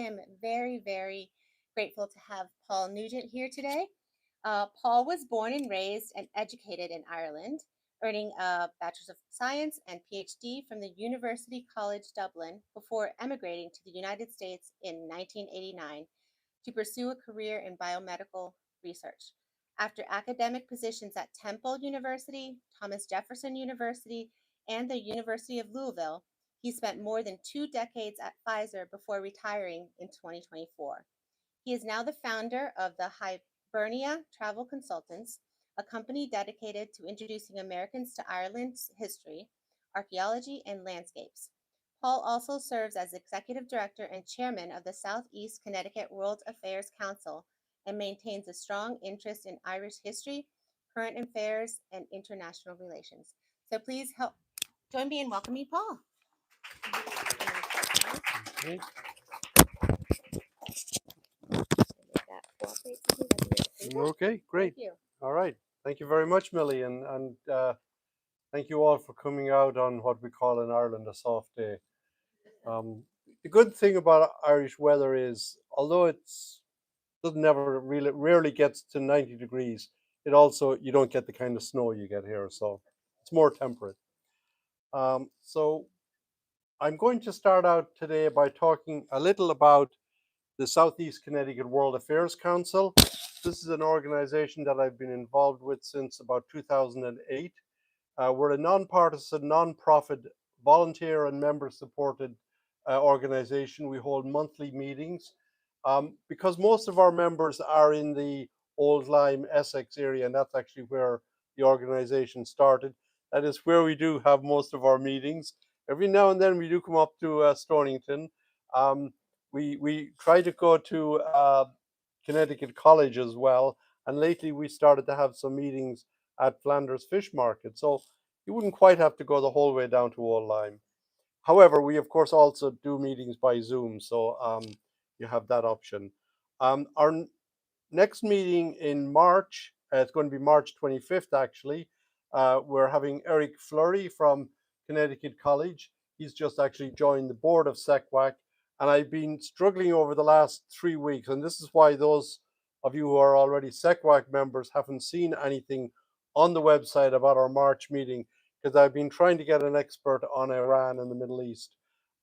am very, very grateful to have Paul Nugent here today. Paul was born and raised and educated in Ireland, earning a Bachelor's of Science and Ph.D. from the University College Dublin before emigrating to the United States in 1989 to pursue a career in biomedical research. After academic positions at Temple University, Thomas Jefferson University, and the University of Louisville, he spent more than 2 decades at Pfizer before retiring in 2024. He is now the founder of the Hibernia Travel Consultants, a company dedicated to introducing Americans to Ireland's history, archaeology, and landscapes. Paul also serves as executive director and chairman of the Southeast Connecticut World Affairs Council and maintains a strong interest in Irish history, current affairs, and international relations. So please help join me in welcoming Paul. Okay. Okay, great. Thank you. All right. Thank you very much, Millie, and thank you all for coming out on what we call in Ireland a soft day. The good thing about Irish weather is, although it's doesn't never really rarely gets to 90 degrees, it also you don't get the kind of snow you get here, so it's more temperate. So I'm going to start out today by talking a little about the Southeast Connecticut World Affairs Council. This is an organization that I've been involved with since about 2008. We're a nonpartisan, non-profit, volunteer and member-supported organization. We hold monthly meetings. Because most of our members are in the Old Lyme, Essex area, and that's actually where the organization started. That is where we do have most of our meetings. Every now and then we do come up to Stonington. We try to go to Connecticut College as well, and lately we started to have some meetings at Flanders Fish Market, so you wouldn't quite have to go the whole way down to Old Lyme. However, we of course also do meetings by Zoom, so you have that option. Our next meeting in March, it's going to be March 25th actually. We're having Eric Fleury from Connecticut College. He's just actually joined the board of SEWAC, and I've been struggling over the last 3 weeks, and this is why those of you who are already SEWAC members haven't seen anything on the website about our March meeting, because I've been trying to get an expert on Iran and the Middle East,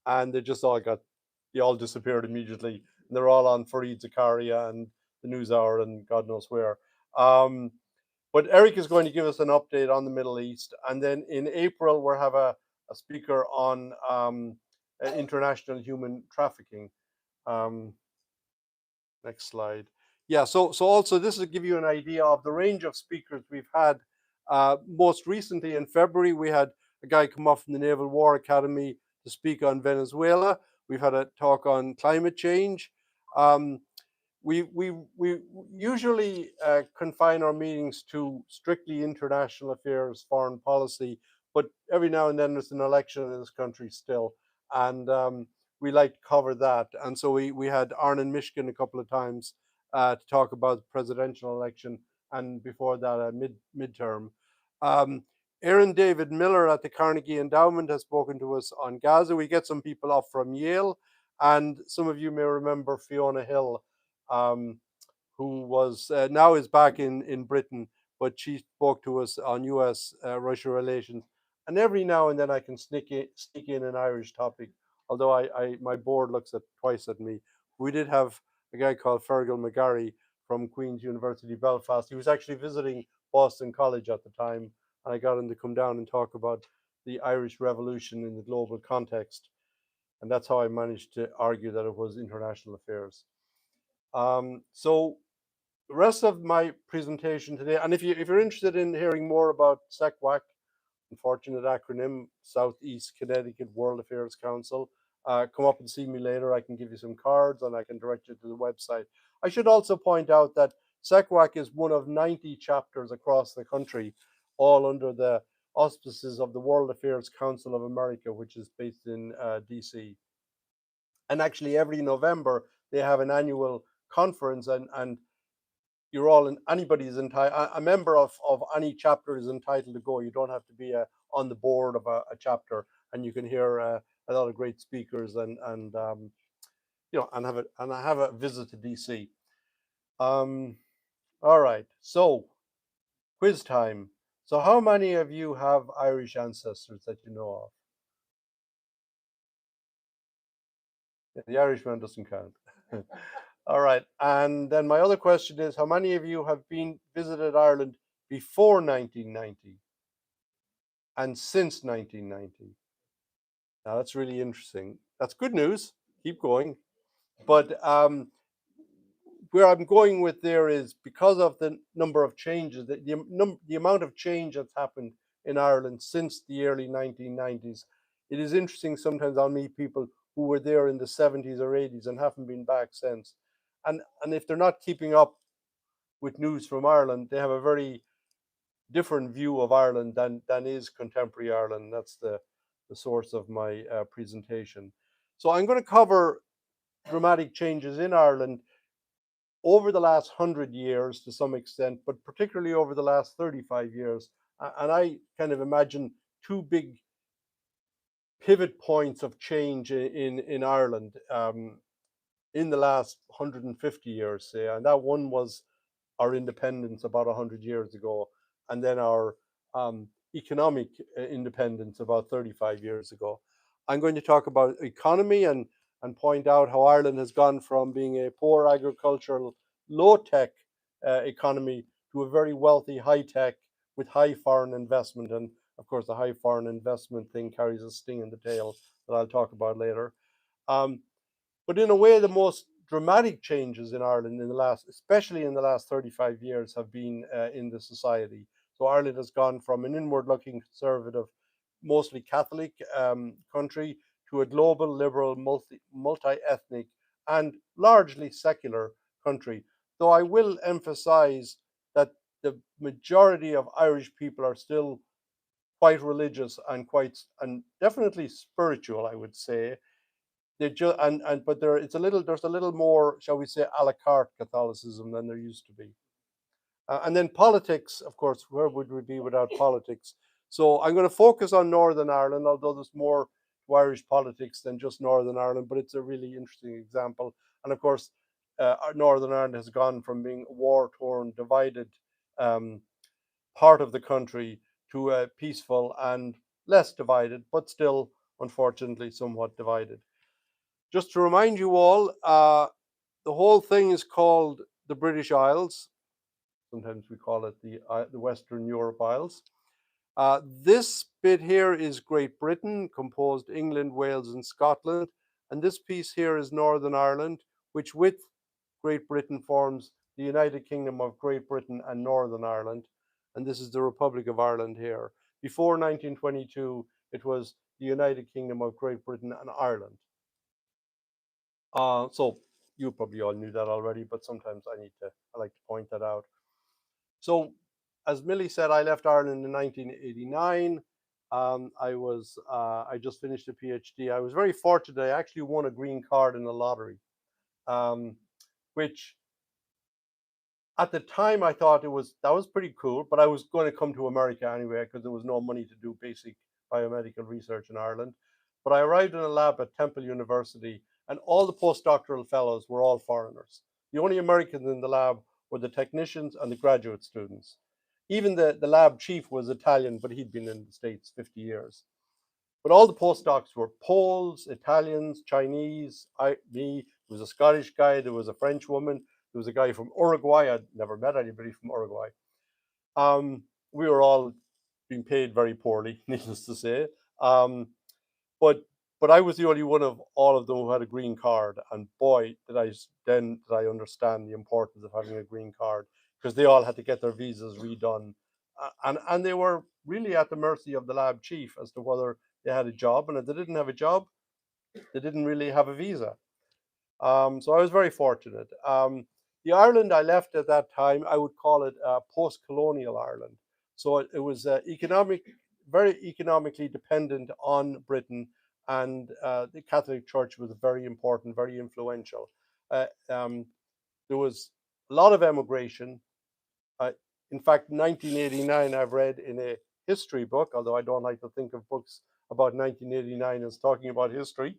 and they all disappeared immediately. And they're all on Fareed Zakaria and the NewsHour and God knows where. But Eric is going to give us an update on the Middle East, and then in April we'll have a speaker on international human trafficking. Next slide. Yeah, so also this will give you an idea of the range of speakers we've had. Most recently in February, we had a guy come up from the Naval War Academy to speak on Venezuela. We've had a talk on climate change. We usually confine our meetings to strictly international affairs, foreign policy, but every now and then there's an election in this country still, and we like to cover that. And so we had Arnon Mishkin a couple of times to talk about the presidential election, and before that a midterm. Aaron David Miller at the Carnegie Endowment has spoken to us on Gaza. We get some people up from Yale, and some of you may remember Fiona Hill, who was now is back in Britain, but she spoke to us on US-Russia relations. And every now and then I can sneak in an Irish topic, although my board looks twice at me. We did have a guy called Fergal McGarry from Queen's University Belfast. He was actually visiting Boston College at the time, and I got him to come down and talk about the Irish Revolution in the global context. And that's how I managed to argue that it was international affairs. So the rest of my presentation today, and if you're interested in hearing more about SEWAC, unfortunate acronym, Southeast Connecticut World Affairs Council, come up and see me later. I can give you some cards and I can direct you to the website. I should also point out that SEWAC is one of 90 chapters across the country, all under the auspices of the World Affairs Council of America, which is based in DC. And actually every November they have an annual conference, and you're all anybody's entitled, a member of any chapter is entitled to go. You don't have to be on the board of a chapter, and you can hear a lot of great speakers, and and I have a visit to DC. All right, so quiz time. So how many of you have Irish ancestors that you know of? Yeah, the Irishman doesn't count. All right, and then my other question is, how many of you have visited Ireland before 1990 and since 1990? Now that's really interesting. That's good news. Keep going. But where I'm going with there is because of the number of changes, the amount of change that's happened in Ireland since the early 1990s. It is interesting. Sometimes I'll meet people who were there in the 70s or 80s and haven't been back since. And if they're not keeping up with news from Ireland, they have a very different view of Ireland than is contemporary Ireland. That's the source of my presentation. So I'm going to cover dramatic changes in Ireland over the last 100 years to some extent, but particularly over the last 35 years. And I kind of imagine two big pivot points of change in Ireland in the last 150 years, say. And that one was our independence about 100 years ago, and then our economic independence about 35 years ago. I'm going to talk about economy and point out how Ireland has gone from being a poor agricultural, low tech economy to a very wealthy, high tech with high foreign investment. And of course, the high foreign investment thing carries a sting in the tail that I'll talk about later. Um, but in a way, the most dramatic changes in Ireland especially in the last 35 years, have been in the society. So Ireland has gone from an inward-looking conservative, mostly Catholic country to a global, liberal, multi-ethnic, and largely secular country. Though I will emphasize that the majority of Irish people are still quite religious and definitely spiritual, I would say. They just and but there's a little more, shall we say, a la carte Catholicism than there used to be. And then politics, of course, where would we be without politics? So I'm going to focus on Northern Ireland, although there's more to Irish politics than just Northern Ireland, but it's a really interesting example. And of course, Northern Ireland has gone from being a war-torn, divided um, part of the country to a peaceful and less divided, but still, unfortunately, somewhat divided. Just to remind you all, the whole thing is called the British Isles. Sometimes we call it the Western Europe Isles. This bit here is Great Britain, composed England, Wales, and Scotland. And this piece here is Northern Ireland, which with Great Britain forms the United Kingdom of Great Britain and Northern Ireland. And this is the Republic of Ireland here. Before 1922, it was the United Kingdom of Great Britain and Ireland. So you probably all knew that already, but sometimes I like to point that out. So, as Millie said, I left Ireland in 1989. I just finished a PhD. I was very fortunate. I actually won a green card in the lottery, which at the time I thought that was pretty cool. But I was going to come to America anyway because there was no money to do basic biomedical research in Ireland. But I arrived in a lab at Temple University, and all the postdoctoral fellows were all foreigners. The only Americans in the lab were the technicians and the graduate students. Even the lab chief was Italian, but he'd been in the States 50 years. But all the postdocs were Poles, Italians, Chinese, me. There was a Scottish guy, there was a French woman, there was a guy from Uruguay. I'd never met anybody from Uruguay. We were all being paid very poorly, needless to say. But I was the only one of all of them who had a green card, and boy, did I understand the importance of having a green card, because they all had to get their visas redone, and they were really at the mercy of the lab chief as to whether they had a job, and if they didn't have a job, they didn't really have a visa. So I was very fortunate. The Ireland I left at that time, I would call it post-colonial Ireland. So it was very economically dependent on Britain, and the Catholic Church was very important, very influential. There was a lot of emigration. In fact, 1989, I've read in a history book, although I don't like to think of books about 1989 as talking about history,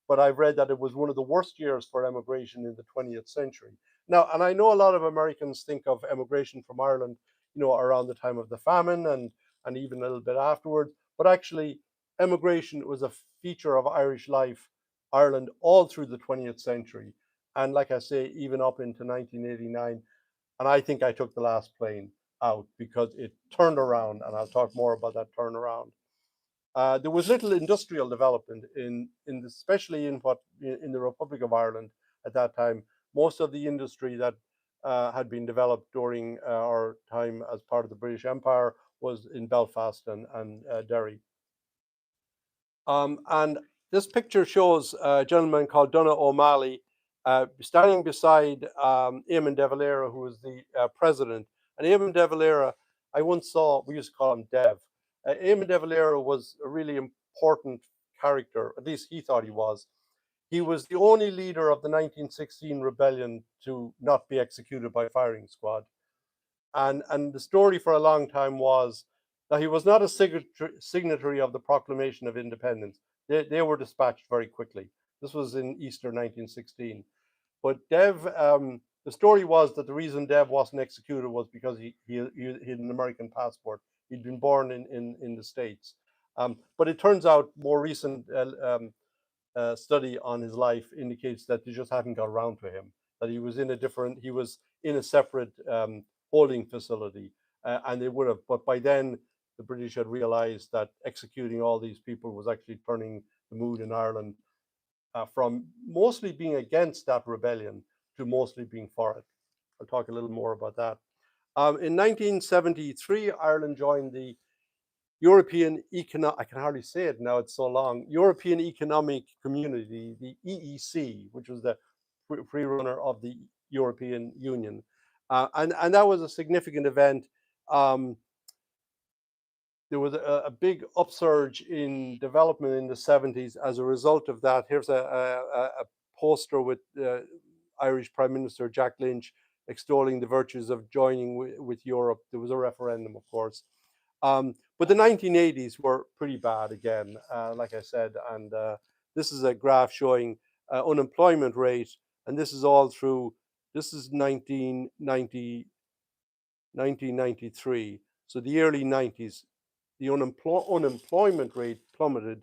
but I've read that it was one of the worst years for emigration in the 20th century. Now, and I know a lot of Americans think of emigration from Ireland, around the time of the famine and even a little bit afterwards, but actually emigration was a feature of Irish life, Ireland, all through the 20th century. And like I say, even up into 1989. And I think I took the last plane out because it turned around, and I'll talk more about that turnaround. There was little industrial development especially in the Republic of Ireland at that time. Most of the industry that had been developed during our time as part of the British Empire was in Belfast and Derry. And this picture shows a gentleman called Donogh O'Malley standing beside Eamon de Valera, who was the president. And Eamon de Valera, I once saw, we used to call him Dev. Eamon de Valera was a really important character, at least he thought he was. He was the only leader of the 1916 rebellion to not be executed by firing squad. And the story for a long time was that he was not a signatory of the Proclamation of Independence. They were dispatched very quickly. This was in Easter 1916. But Dev, the story was that the reason Dev wasn't executed was because he had an American passport. He'd been born in the States. But it turns out more recent study on his life indicates that they just hadn't got around to him, that he was in a separate holding facility, and they would have, but by then the British had realized that executing all these people was actually turning the mood in Ireland from mostly being against that rebellion to mostly being for it. I'll talk a little more about that. In 1973, Ireland joined the European I can hardly say it now, it's so long, European Economic Community, the EEC, which was the pre-runner of the European Union. And that was a significant event. There was a big upsurge in development in the 70s as a result of that. Here's a poster with Irish Prime Minister Jack Lynch extolling the virtues of joining with Europe. There was a referendum, of course. But the 1980s were pretty bad again, like I said. And this is a graph showing unemployment rate. And this is all through, this is 1993. So the early 90s, the unemployment rate plummeted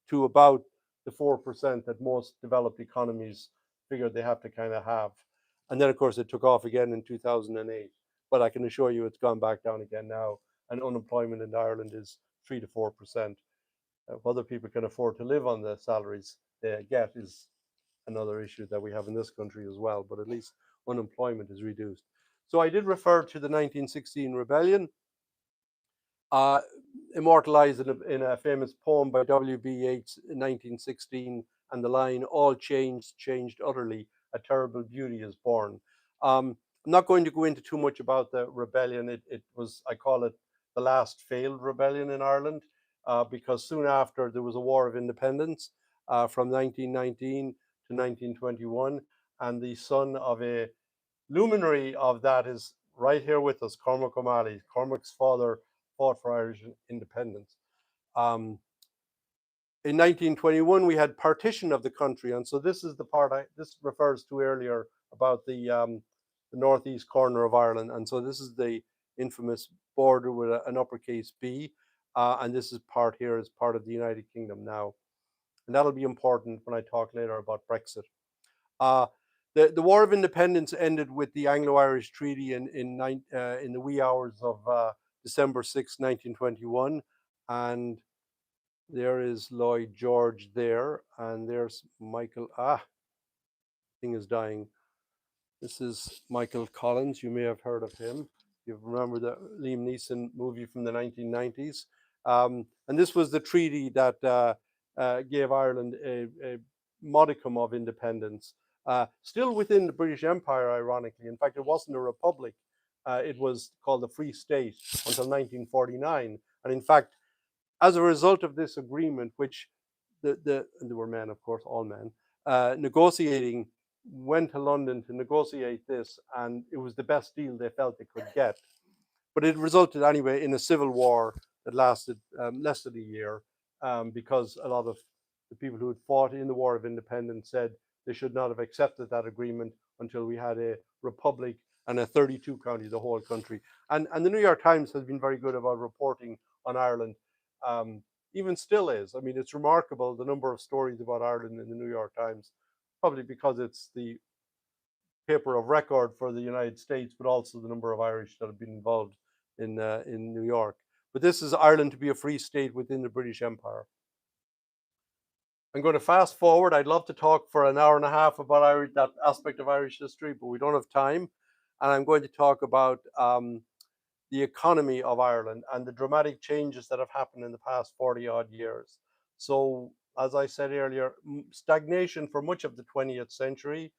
to about the 4% that most developed economies figure they have to kind of have. And then, of course, it took off again in 2008. But I can assure you it's gone back down again now. And unemployment in Ireland is 3 to 4%. Whether people can afford to live on the salaries they get is another issue that we have in this country as well. But at least unemployment is reduced. So I did refer to the 1916 rebellion, immortalized in a famous poem by W.B. Yeats in 1916, and the line, "All changed utterly, a terrible beauty is born." I'm not going to go into too much about the rebellion. It was, I call it, the last failed rebellion in Ireland, because soon after there was a war of independence from 1919 to 1921, and the son of a luminary of that is right here with us, Cormac O'Malley. Cormac's father fought for Irish independence. In 1921, we had partition of the country, and so this is the part this refers to earlier about the northeast corner of Ireland, and so this is the infamous border with an uppercase B, and this is part here is part of the United Kingdom now, and that'll be important when I talk later about Brexit. The War of Independence ended with the Anglo-Irish Treaty in the wee hours of December 6, 1921, and there is Lloyd George there, and there's Michael. Thing is dying. This is Michael Collins. You may have heard of him. You remember the Liam Neeson movie from the 1990s. And this was the treaty that gave Ireland a modicum of independence, still within the British Empire, ironically. In fact, it wasn't a republic. It was called the Free State until 1949. And in fact, as a result of this agreement, which and there were men, of course, all men, negotiating, went to London to negotiate this, and it was the best deal they felt they could get. But it resulted anyway in a civil war that lasted less than a year, because a lot of the people who had fought in the War of Independence said they should not have accepted that agreement until we had a republic and a 32 county, the whole country. And the New York Times has been very good about reporting on Ireland, even still is. I mean, it's remarkable the number of stories about Ireland in the New York Times, probably because it's the paper of record for the United States, but also the number of Irish that have been involved in New York. But this is Ireland to be a free state within the British Empire. I'm going to fast forward. I'd love to talk for an hour and a half about that aspect of Irish history, but we don't have time. And I'm going to talk about the economy of Ireland and the dramatic changes that have happened in the past 40 odd years. So, as I said earlier, stagnation for much of the 20th century.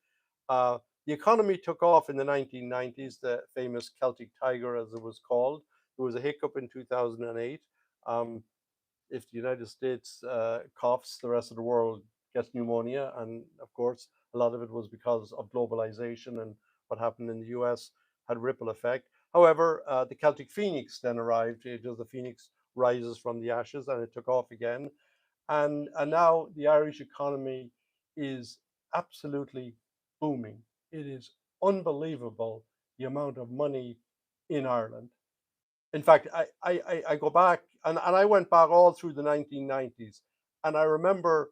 The economy took off in the 1990s, the famous Celtic Tiger, as it was called. There was a hiccup in 2008. If the United States coughs, the rest of the world gets pneumonia. And of course, a lot of it was because of globalization, and what happened in the US had ripple effect. However, the Celtic Phoenix then arrived. The Phoenix rises from the ashes, and it took off again. And now the Irish economy is absolutely booming. It is unbelievable the amount of money in Ireland. In fact, I go back, and I went back all through the 1990s, and I remember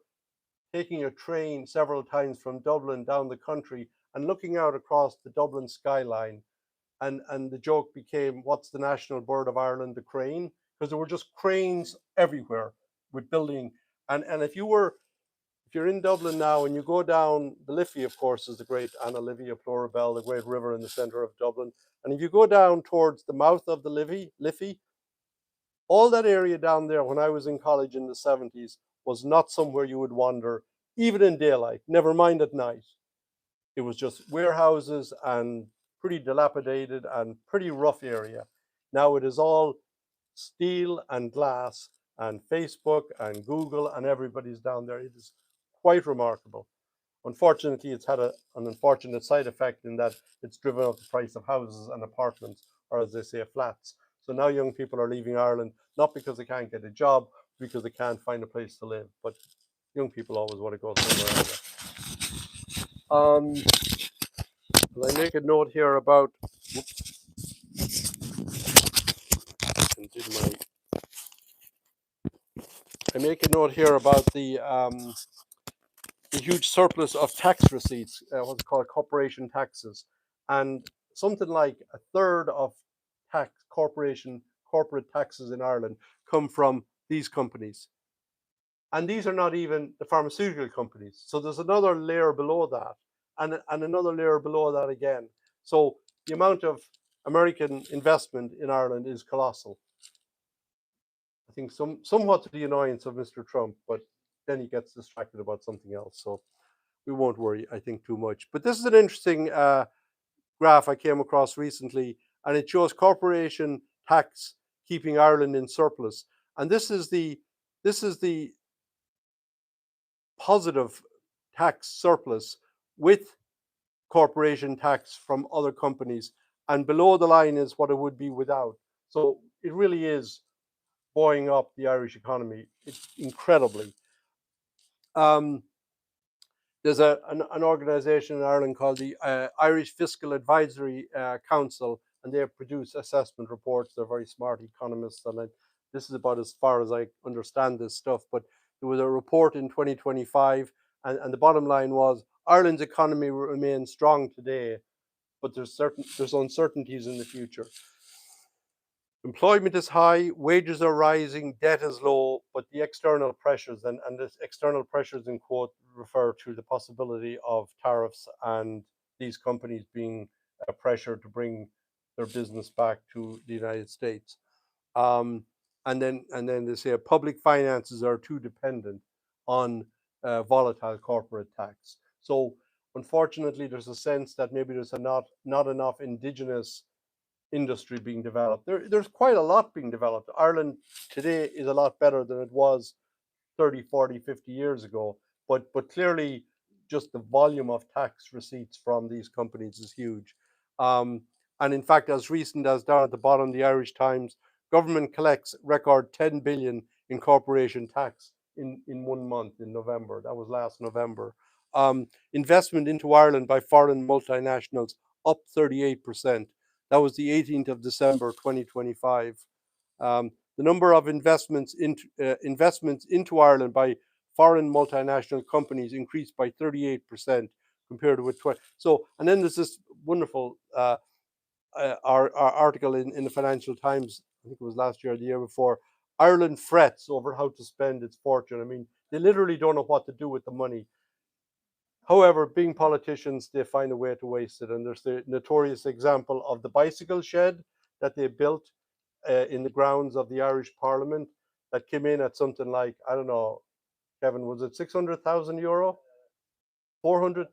taking a train several times from Dublin down the country and looking out across the Dublin skyline, and the joke became, what's the national bird of Ireland? The crane, because there were just cranes everywhere with building. And if you're in Dublin now and you go down the Liffey, of course, is the great Anna Livia Plurabelle, the great river in the center of Dublin. And if you go down towards the mouth of the Liffey, all that area down there when I was in college in the 70s was not somewhere you would wander, even in daylight, never mind at night. It was just warehouses and pretty dilapidated and pretty rough area. Now it is all steel and glass and Facebook and Google, and everybody's down there. It is quite remarkable. Unfortunately, it's had an unfortunate side effect in that it's driven up the price of houses and apartments, or as they say, flats. So now young people are leaving Ireland, not because they can't get a job, because they can't find a place to live. But young people always want to go somewhere else. I make a note here about, the huge surplus of tax receipts, what's called corporation taxes, and something like a third of corporate taxes in Ireland come from these companies. And these are not even the pharmaceutical companies. So there's another layer below that, and another layer below that again. So the amount of American investment in Ireland is colossal. I think somewhat to the annoyance of Mr. Trump, but then he gets distracted about something else. So we won't worry, I think, too much. But this is an interesting graph I came across recently, and it shows corporation tax keeping Ireland in surplus. And this is the positive tax surplus with corporation tax from other companies. And below the line is what it would be without. So it really is buoying up the Irish economy. It's incredibly. There's an organization in Ireland called the Irish Fiscal Advisory Council, and they produce assessment reports. They're very smart economists, and this is about as far as I understand this stuff. But there was a report in 2025, and the bottom line was Ireland's economy remains strong today, but there's uncertainties in the future. Employment is high, wages are rising, debt is low, but the external pressures, and the external pressures in quote refer to the possibility of tariffs and these companies being pressured to bring their business back to the United States. And then they say public finances are too dependent on volatile corporate tax. So unfortunately, there's a sense that maybe there's not enough indigenous industry being developed. There's quite a lot being developed. Ireland today is a lot better than it was 30, 40, 50 years ago. But clearly, just the volume of tax receipts from these companies is huge. And in fact, as recent as down at the bottom, the Irish Times, government collects record 10 billion in corporation tax in 1 month in November. That was last November. Investment into Ireland by foreign multinationals up 38%. That was the 18th of December 2025. The number of investments into Ireland by foreign multinational companies increased by 38% compared with 20. So, and then there's this wonderful our article in the Financial Times, I think it was last year or the year before. Ireland frets over how to spend its fortune. I mean, they literally don't know what to do with the money. However, being politicians, they find a way to waste it. And there's the notorious example of the bicycle shed that they built in the grounds of the Irish Parliament that came in at something like, I don't know, Kevin, was it 600,000 euro? 400?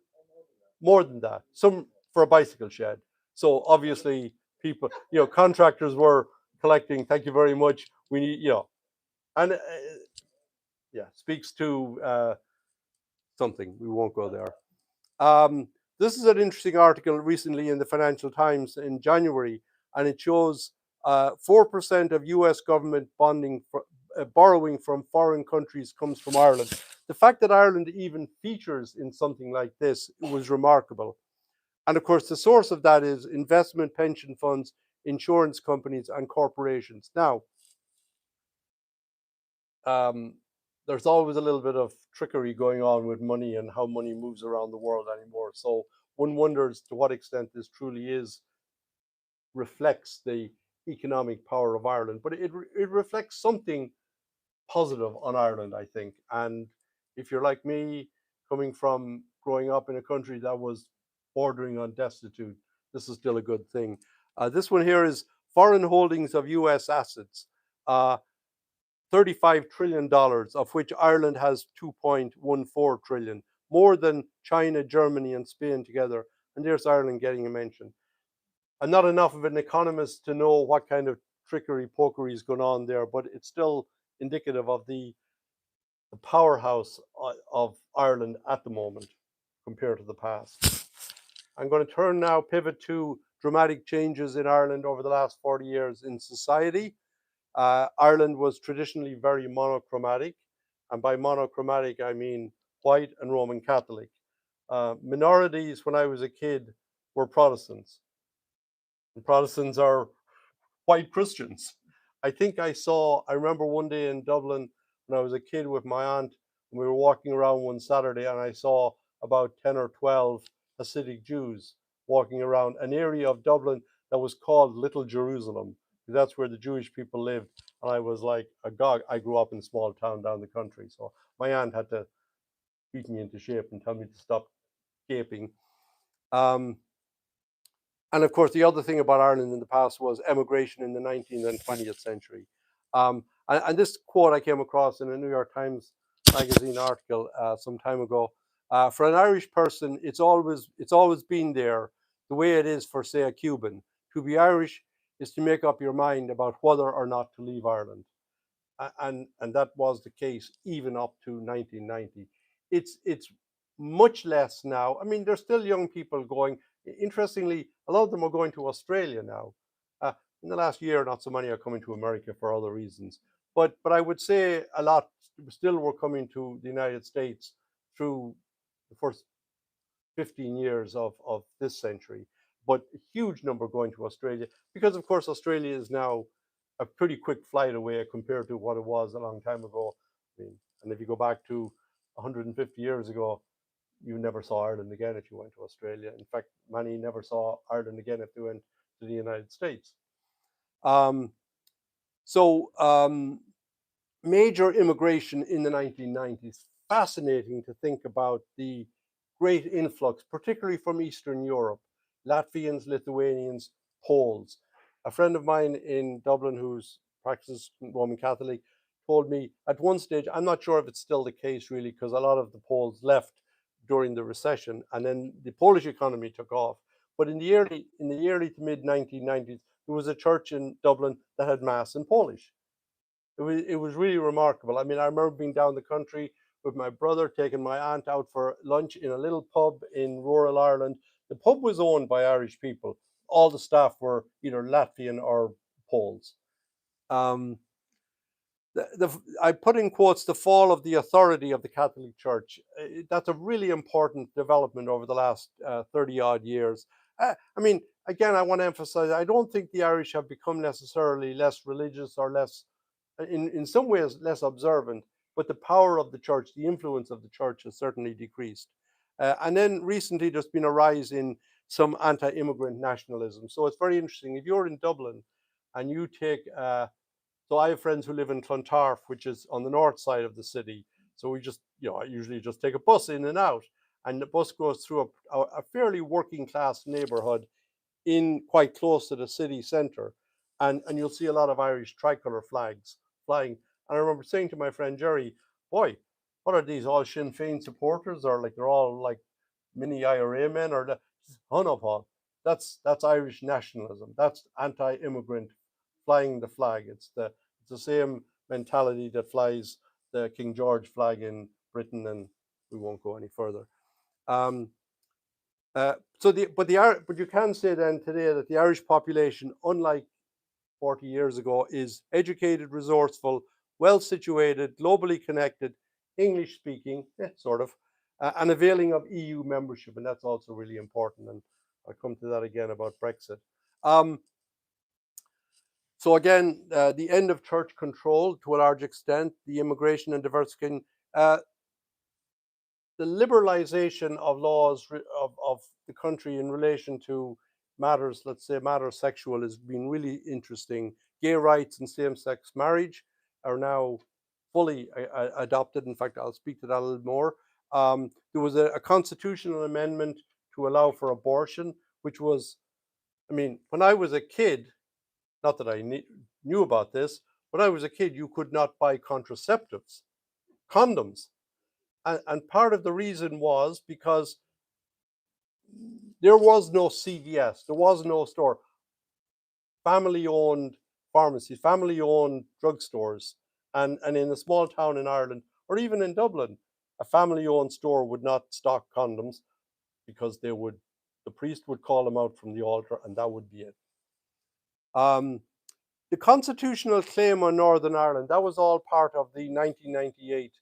More than that. Some for a bicycle shed. So obviously, people, contractors were collecting. Thank you very much. We need, and yeah, speaks to something. We won't go there. This is an interesting article recently in the Financial Times in January, and it shows 4% of US government borrowing from foreign countries comes from Ireland. The fact that Ireland even features in something like this was remarkable. And of course, the source of that is investment pension funds, insurance companies, and corporations. Now, there's always a little bit of trickery going on with money and how money moves around the world anymore. So one wonders to what extent this truly reflects the economic power of Ireland. But it reflects something positive on Ireland, I think. And if you're like me, coming from growing up in a country that was bordering on destitute, this is still a good thing. This one here is foreign holdings of US assets. $35 trillion, of which Ireland has 2.14 trillion, more than China, Germany, and Spain together. And there's Ireland getting a mention. I'm not enough of an economist to know what kind of trickery, pokery is going on there, but it's still indicative of the powerhouse of Ireland at the moment compared to the past. I'm going to turn now, pivot to dramatic changes in Ireland over the last 40 years in society. Ireland was traditionally very monochromatic, and by monochromatic I mean white and Roman Catholic. Minorities when I was a kid were Protestants. And Protestants are white Christians. I remember one day in Dublin when I was a kid with my aunt, and we were walking around one Saturday, and I saw about 10 or 12 Hasidic Jews walking around an area of Dublin that was called Little Jerusalem. That's where the Jewish people lived. And I was like agog. I grew up in a small town down the country. So my aunt had to beat me into shape and tell me to stop gaping. And of course, the other thing about Ireland in the past was emigration in the 19th and 20th century. And this quote I came across in a New York Times magazine article some time ago. For an Irish person, it's always been there, the way it is for, say, a Cuban. To be Irish is to make up your mind about whether or not to leave Ireland. And that was the case even up to 1990. It's much less now. I mean, there's still young people going. Interestingly, a lot of them are going to Australia now. In the last year, not so many are coming to America for other reasons. But I would say a lot still were coming to the United States through the first 15 years of this century. But a huge number going to Australia because, of course, Australia is now a pretty quick flight away compared to what it was a long time ago. I mean, and if you go back to 150 years ago, you never saw Ireland again if you went to Australia. In fact, many never saw Ireland again if they went to the United States. Major immigration in the 1990s. Fascinating to think about the great influx, particularly from Eastern Europe, Latvians, Lithuanians, Poles. A friend of mine in Dublin who's practices Roman Catholic told me at one stage, I'm not sure if it's still the case really, because a lot of the Poles left during the recession and then the Polish economy took off. But in the early to mid 1990s, there was a church in Dublin that had mass in Polish. It was really remarkable. I mean, I remember being down the country with my brother, taking my aunt out for lunch in a little pub in rural Ireland. The pub was owned by Irish people. All the staff were either Latvian or Poles. I put in quotes the fall of the authority of the Catholic Church. That's a really important development over the last 30 odd years. I mean, again, I want to emphasize, I don't think the Irish have become necessarily less religious or less, in some ways, less observant, but the power of the church, the influence of the church has certainly decreased. And then recently there's been a rise in some anti-immigrant nationalism. So it's very interesting. If you're in Dublin and you take so I have friends who live in Clontarf, which is on the north side of the city. So we just, I usually just take a bus in and out, and the bus goes through a fairly working class neighborhood in quite close to the city centre, and you'll see a lot of Irish tricolour flags flying. And I remember saying to my friend Jerry, "Boy, what are these, all Sinn Féin supporters, or like they're all like mini IRA men, or the?" Oh no, Paul, that's Irish nationalism. That's anti-immigrant flying the flag. It's the same mentality that flies the King George flag in Britain, and we won't go any further. But you can say then today that the Irish population, unlike 40 years ago, is educated, resourceful, well situated, globally connected, English speaking, sort of, and availing of EU membership, and that's also really important. And I'll come to that again about Brexit. So again, the end of church control to a large extent, the immigration and diversification, the liberalization of laws of the country in relation to matters, let's say matters sexual, has been really interesting. Gay rights and same-sex marriage are now fully adopted. In fact, I'll speak to that a little more. There was a constitutional amendment to allow for abortion, which was, I mean, when I was a kid, not that I knew about this, when I was a kid, you could not buy contraceptives, condoms. And part of the reason was because there was no CVS, there was no store. Family-owned pharmacies, family-owned drugstores, and in a small town in Ireland, or even in Dublin, a family-owned store would not stock condoms because the priest would call them out from the altar, and that would be it. The constitutional claim on Northern Ireland, that was all part of the 1998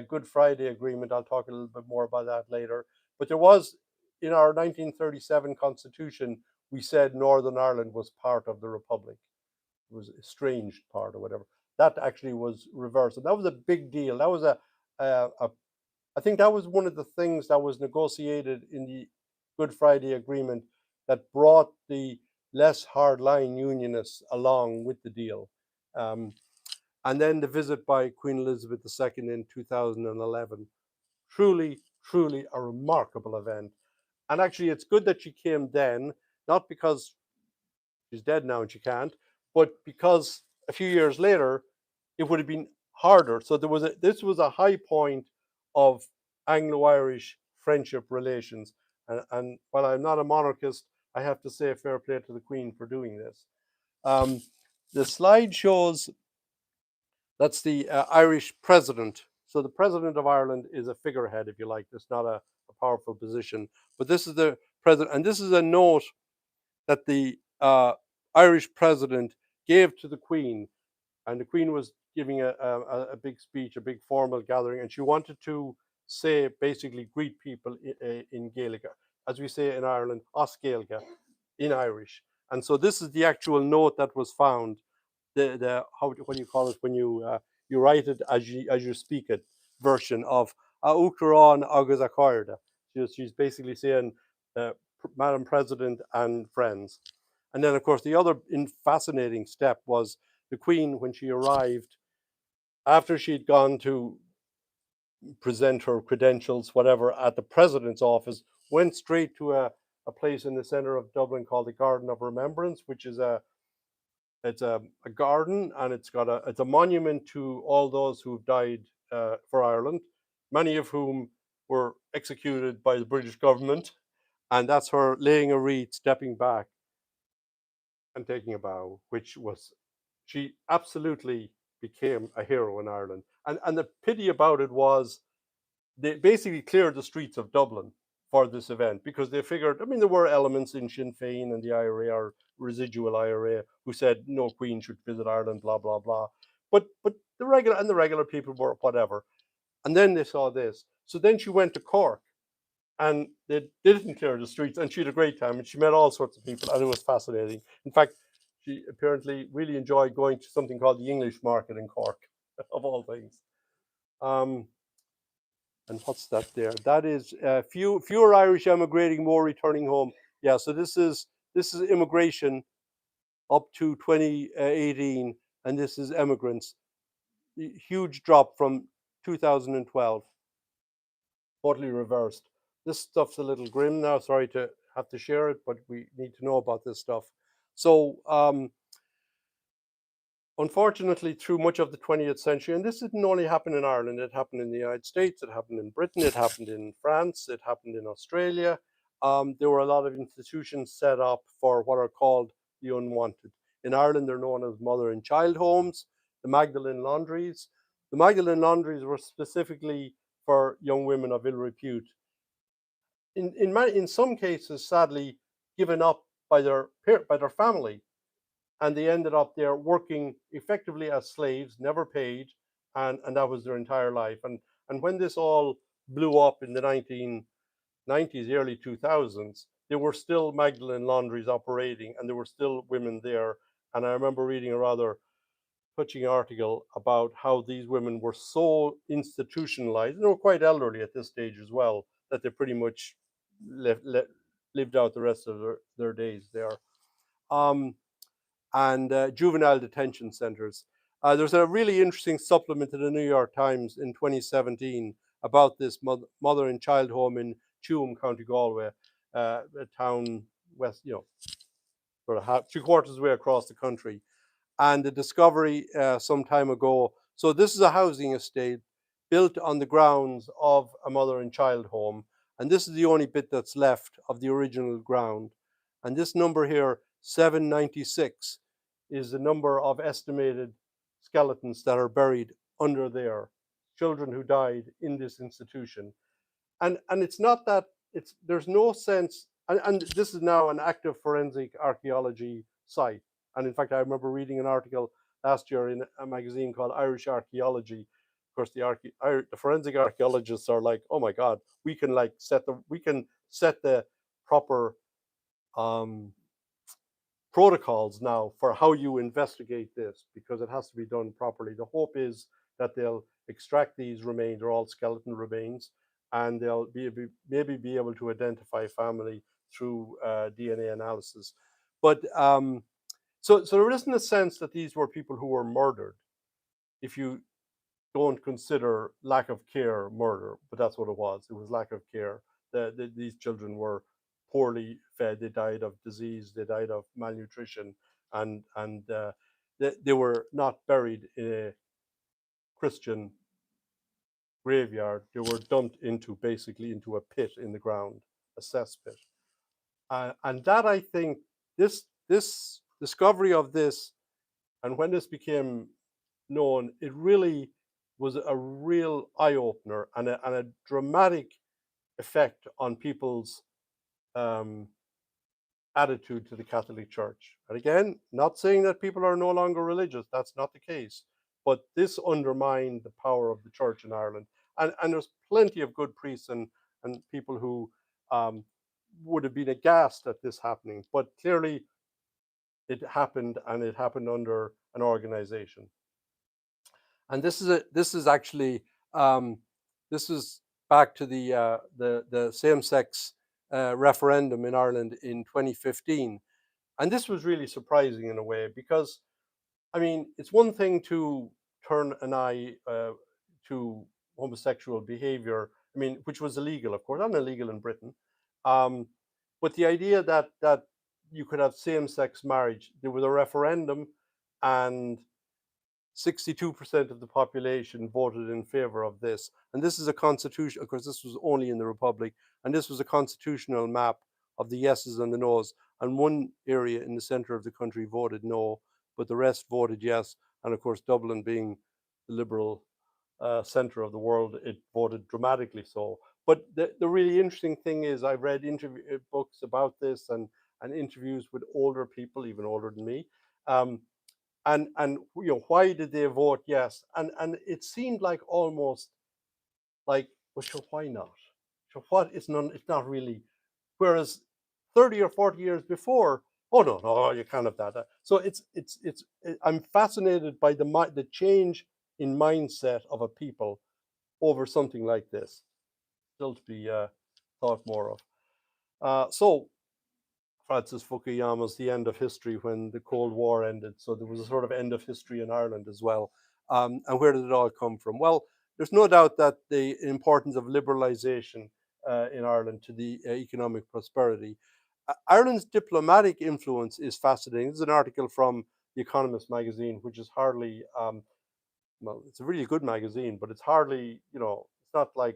Good Friday Agreement. I'll talk a little bit more about that later. But there was, in our 1937 Constitution, we said Northern Ireland was part of the Republic. It was a estranged part or whatever. That actually was reversed. And that was a big deal. That was I think that was one of the things that was negotiated in the Good Friday Agreement that brought the less hardline unionists along with the deal. And then the visit by Queen Elizabeth II in 2011. Truly, truly a remarkable event. And actually, it's good that she came then, not because she's dead now and she can't, but because a few years later, it would have been harder. So this was a high point of Anglo-Irish friendship relations. And while I'm not a monarchist, I have to say fair play to the Queen for doing this. The slide shows that's the Irish president. So the president of Ireland is a figurehead, if you like. It's not a powerful position. But this is the president. And this is a note that the Irish president gave to the Queen. And the Queen was giving a big speech, a big formal gathering. And she wanted to say, basically, greet people in Gaelic, as we say in Ireland, Os Gaeilge, in Irish. And so this is the actual note that was found. What do you call it when you write it as you speak it version of a Uachtarán agus a Cairde. She's basically saying, Madam President and friends. And then, of course, the other fascinating step was the Queen, when she arrived, after she'd gone to present her credentials, whatever, at the President's office, went straight to a place in the centre of Dublin called the Garden of Remembrance, which is it's a garden, and it's a monument to all those who've died for Ireland, many of whom were executed by the British government. And that's her laying a wreath, stepping back, and taking a bow, which was, she absolutely became a hero in Ireland. And the pity about it was they basically cleared the streets of Dublin for this event, because they figured, I mean, there were elements in Sinn Féin and the IRA, or residual IRA, who said no Queen should visit Ireland, blah, blah, blah. But the regular people were whatever. And then they saw this. So then she went to Cork, and they didn't clear the streets, and she had a great time, and she met all sorts of people, and it was fascinating. In fact, she apparently really enjoyed going to something called the English Market in Cork, of all things. And what's that there? That is fewer Irish emigrating, more returning home. Yeah, so this is immigration up to 2018, and this is immigrants. Huge drop from 2012. Totally reversed. This stuff's a little grim now. Sorry to have to share it, but we need to know about this stuff. So, unfortunately, through much of the 20th century, and this didn't only happen in Ireland, it happened in the United States, it happened in Britain, it happened in France, it happened in Australia. There were a lot of institutions set up for what are called the unwanted. In Ireland, they're known as mother and child homes, the Magdalen laundries. The Magdalen laundries were specifically for young women of ill repute. In some cases, sadly, given up by their family, and they ended up there working effectively as slaves, never paid, and that was their entire life. And when this all blew up in the 1990s, early 2000s, there were still Magdalen laundries operating, and there were still women there. And I remember reading a rather touching article about how these women were so institutionalized, and they were quite elderly at this stage as well, that they pretty much lived out the rest of their days there. And juvenile detention centers. There's a really interesting supplement to the New York Times in 2017 about this mother and child home in Tuam, County Galway, a town west, sort of 3/4 of the way across the country. And the discovery some time ago. So this is a housing estate built on the grounds of a mother and child home, and this is the only bit that's left of the original ground. And this number here, 796, is the number of estimated skeletons that are buried under there, children who died in this institution. And it's not that there's no sense, and this is now an active forensic archaeology site. And in fact, I remember reading an article last year in a magazine called Irish Archaeology. Of course, the forensic archaeologists are like, oh my God, we can set the proper protocols now for how you investigate this, because it has to be done properly. The hope is that they'll extract these remains, they're all skeleton remains, and they'll maybe be able to identify family through DNA analysis. But so there isn't a sense that these were people who were murdered, if you don't consider lack of care murder, but that's what it was. It was lack of care. These children were poorly fed. They died of disease. They died of malnutrition, and they were not buried in a Christian graveyard. They were dumped basically into a pit in the ground, a cesspit. And that, I think, this discovery of this, and when this became known, it really was a real eye opener and a dramatic effect on people's attitude to the Catholic Church. And again, not saying that people are no longer religious, that's not the case. But this undermined the power of the church in Ireland. And there's plenty of good priests and people who would have been aghast at this happening. But clearly, it happened, and it happened under an organization. And this is actually this is back to the same-sex referendum in Ireland in 2015, and this was really surprising in a way, because I mean, it's one thing to turn an eye to homosexual behavior. I mean, which was illegal, of course, not illegal in Britain, but the idea that you could have same-sex marriage. There was a referendum, and 62% of the population voted in favor of this. And this is a constitution, of course, this was only in the Republic, and this was a constitutional map of the yeses and the nos. And one area in the center of the country voted no, but the rest voted yes. And of course, Dublin being the liberal center of the world, it voted dramatically so. But the really interesting thing is, I've read books about this and interviews with older people, even older than me. and why did they vote yes? And it seemed like almost like, well, sure, why not? So what is none? It's not really. Whereas 30 or 40 years before, oh no, you can't have that. So I'm fascinated by the change in mindset of a people over something like this. Still to be thought more of. So Francis Fukuyama's The End of History, when the Cold War ended. So there was a sort of end of history in Ireland as well. And where did it all come from? Well, there's no doubt that the importance of liberalisation in Ireland to the economic prosperity. Ireland's diplomatic influence is fascinating. This is an article from The Economist magazine, which is hardly, well, it's a really good magazine, but it's hardly, it's not like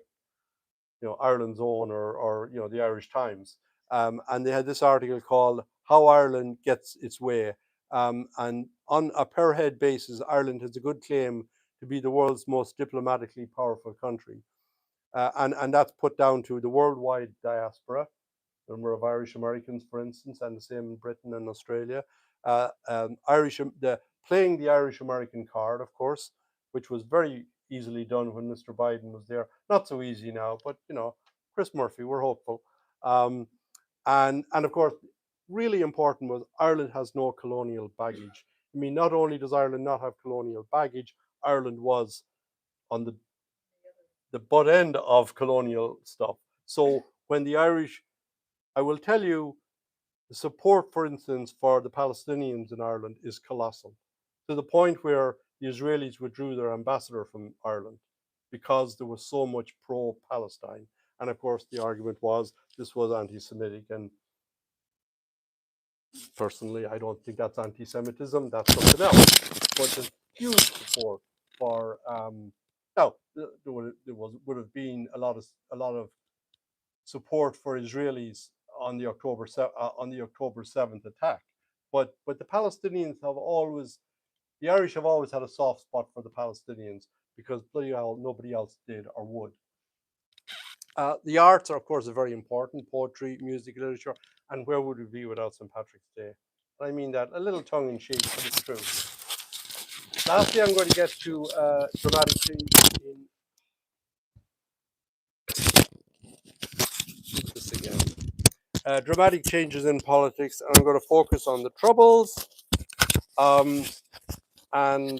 Ireland's Own or the Irish Times. And they had this article called "How Ireland Gets Its Way." And on a per head basis, Ireland has a good claim to be the world's most diplomatically powerful country. And that's put down to the worldwide diaspora, number of Irish Americans, for instance, and the same in Britain and Australia. Playing the Irish American card, of course, which was very easily done when Mr. Biden was there. Not so easy now, but Chris Murphy, we're hopeful. Um, and of course, really important was Ireland has no colonial baggage. I mean, not only does Ireland not have colonial baggage, Ireland was on the butt end of colonial stuff. So when the Irish, I will tell you, the support, for instance, for the Palestinians in Ireland is colossal, to the point where the Israelis withdrew their ambassador from Ireland because there was so much pro-Palestine. And of course, the argument was this was anti-Semitic. And personally, I don't think that's anti-Semitism. That's something else. But there's huge support for. Now, there would have been a lot of support for Israelis on the October 7th attack, but the Palestinians have always, the Irish have always had a soft spot for the Palestinians because bloody hell nobody else did or would. The arts are of course very important: poetry, music, literature, and where would we be without St. Patrick's Day? I mean that a little tongue in cheek, but it's true. Lastly, I'm going to get to dramatic change in this again. Dramatic changes in politics, and I'm going to focus on the Troubles. And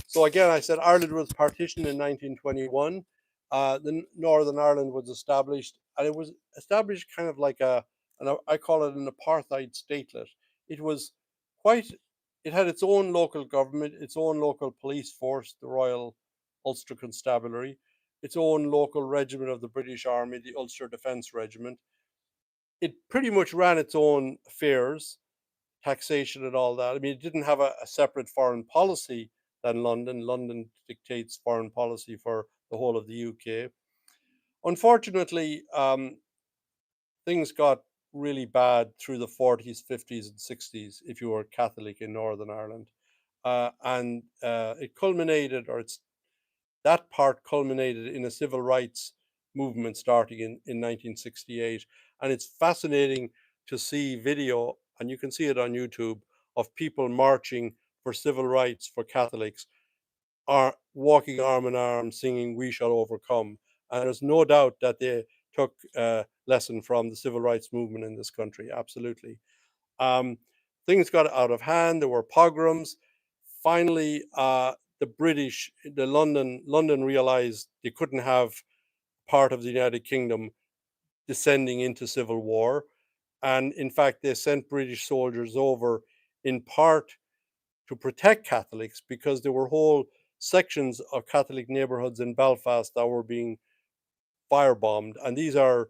so again, I said Ireland was partitioned in 1921. The Northern Ireland was established, and it was established kind of like I call it an apartheid statelet. It was quite, it had its own local government, its own local police force, the Royal Ulster Constabulary, its own local regiment of the British Army, the Ulster Defence Regiment. It pretty much ran its own affairs, taxation and all that. I mean, it didn't have a separate foreign policy than London. London dictates foreign policy for the whole of the UK. Unfortunately, things got really bad through the 40s, 50s, and 60s if you were Catholic in Northern Ireland. And it culminated, or that part culminated in a civil rights movement starting in 1968. And it's fascinating to see video, and you can see it on YouTube, of people marching for civil rights for Catholics, are walking arm in arm singing "We Shall Overcome." And there's no doubt that they took a lesson from the civil rights movement in this country. Absolutely. Um, Things got out of hand. There were pogroms. Finally, London realized they couldn't have part of the United Kingdom descending into civil war. And in fact, they sent British soldiers over in part to protect Catholics because there were whole sections of Catholic neighborhoods in Belfast that were being firebombed. And these are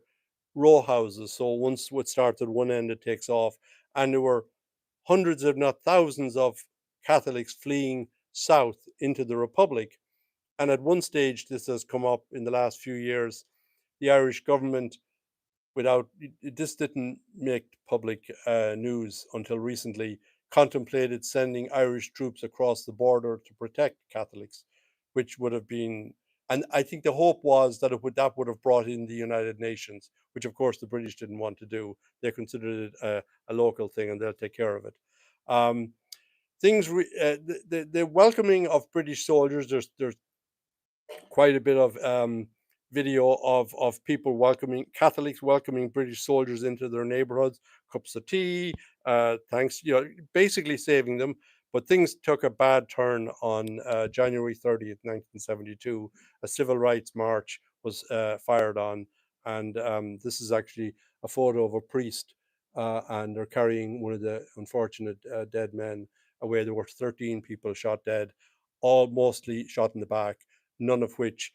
row houses. So once it starts at one end, it takes off. And there were hundreds, if not thousands, of Catholics fleeing south into the Republic. And at one stage, this has come up in the last few years, the Irish government, this didn't make public news until recently, contemplated sending Irish troops across the border to protect Catholics, which would have been, and I think the hope was that that would have brought in the United Nations, which of course the British didn't want to do. They considered it a local thing and they'll take care of it. the welcoming of British soldiers. There's quite a bit of video of people welcoming Catholics welcoming British soldiers into their neighborhoods, cups of tea, thanks, basically saving them. But things took a bad turn on January 30th, 1972. A civil rights march was fired on, and this is actually a photo of a priest, and they're carrying one of the unfortunate dead men away. There were 13 people shot dead, all mostly shot in the back, none of which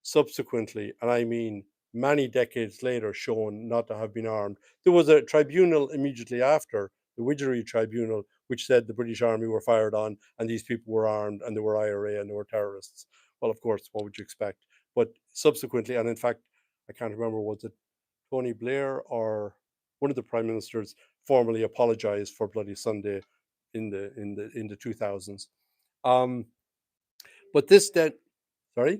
subsequently, and I mean many decades later, shown not to have been armed. There was a tribunal immediately after, the Widgery Tribunal, which said the British Army were fired on and these people were armed and they were IRA and they were terrorists. Well, of course, what would you expect? But subsequently, and in fact, I can't remember, was it Tony Blair or one of the prime ministers formally apologized for Bloody Sunday in the 2000s. But this then, sorry,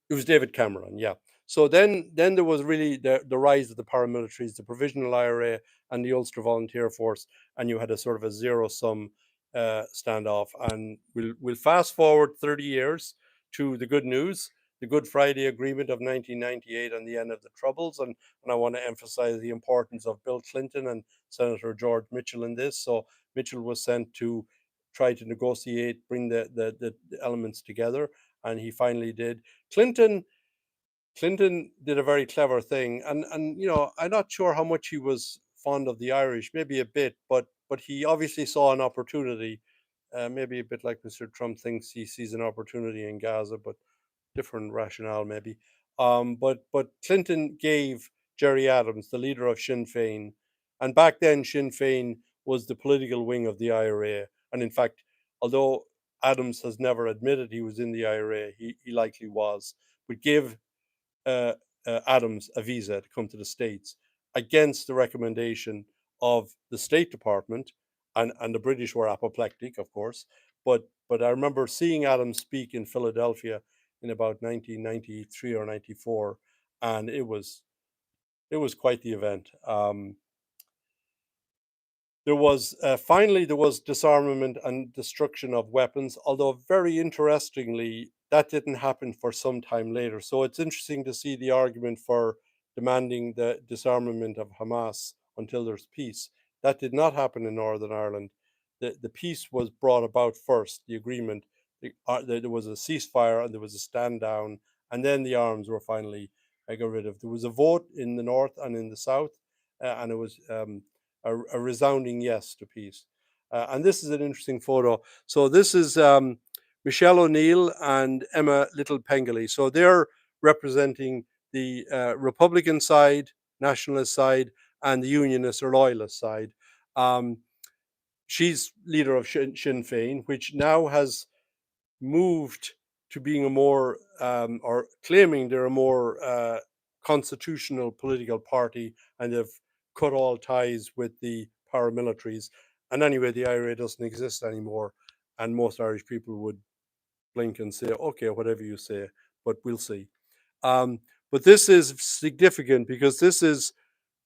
it was David Cameron, yeah. So then there was really the rise of the paramilitaries, the Provisional IRA, and the Ulster Volunteer Force, and you had a sort of a zero sum standoff. And we'll fast forward 30 years to the good news, the Good Friday Agreement of 1998, and the end of the Troubles. And I want to emphasize the importance of Bill Clinton and Senator George Mitchell in this. So Mitchell was sent to try to negotiate, bring the elements together, and he finally did. Clinton Clinton did a very clever thing, and I'm not sure how much he was fond of the Irish, maybe a bit, but he obviously saw an opportunity, maybe a bit like Mr. Trump thinks he sees an opportunity in Gaza, but different rationale maybe. But Clinton gave Gerry Adams, the leader of Sinn Féin, and back then Sinn Féin was the political wing of the IRA, and in fact, although Adams has never admitted he was in the IRA, he likely was, but gave uh, Adams a visa to come to the States against the recommendation of the State Department, and the British were apoplectic, of course. But I remember seeing Adams speak in Philadelphia in about 1993 or 94, and it was quite the event. There was disarmament and destruction of weapons, although very interestingly, that didn't happen for some time later. So it's interesting to see the argument for demanding the disarmament of Hamas until there's peace. That did not happen in Northern Ireland. The peace was brought about first, the agreement. There was a ceasefire and there was a stand down, and then the arms were finally got rid of. There was a vote in the north and in the south, and it was a resounding yes to peace. And this is an interesting photo. So this is Michelle O'Neill and Emma Little Pengilly. So they're representing the Republican side, nationalist side, and the Unionist or Loyalist side. She's leader of Sinn Féin, which now has moved to being a more, or claiming they're a more constitutional political party, and they've cut all ties with the paramilitaries. And anyway, the IRA doesn't exist anymore, and most Irish people would blink and say, okay, whatever you say, but we'll see. But this is significant because this is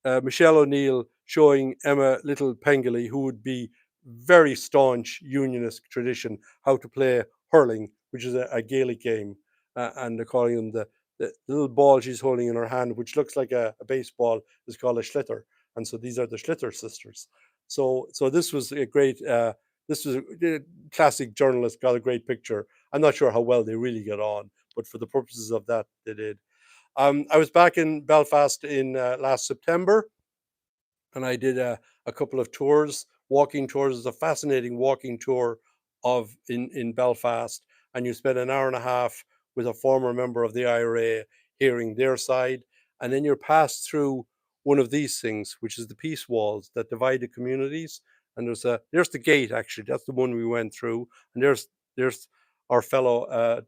Michelle O'Neill showing Emma Little Pengilly, who would be very staunch Unionist tradition, how to play hurling, which is a Gaelic game. And they're calling them the little ball she's holding in her hand, which looks like a baseball, is called a schlitter. And so these are the Schlitter sisters. So this was a great, this was a classic journalist, got a great picture. I'm not sure how well they really get on, but for the purposes of that, they did. I was back in Belfast in last September, and I did a couple of tours, walking tours. It's a fascinating walking tour of in Belfast, and you spend an hour and a half with a former member of the IRA hearing their side, and then you're passed through one of these things, which is the peace walls that divide the communities. And there's the gate, actually. That's the one we went through, and there's our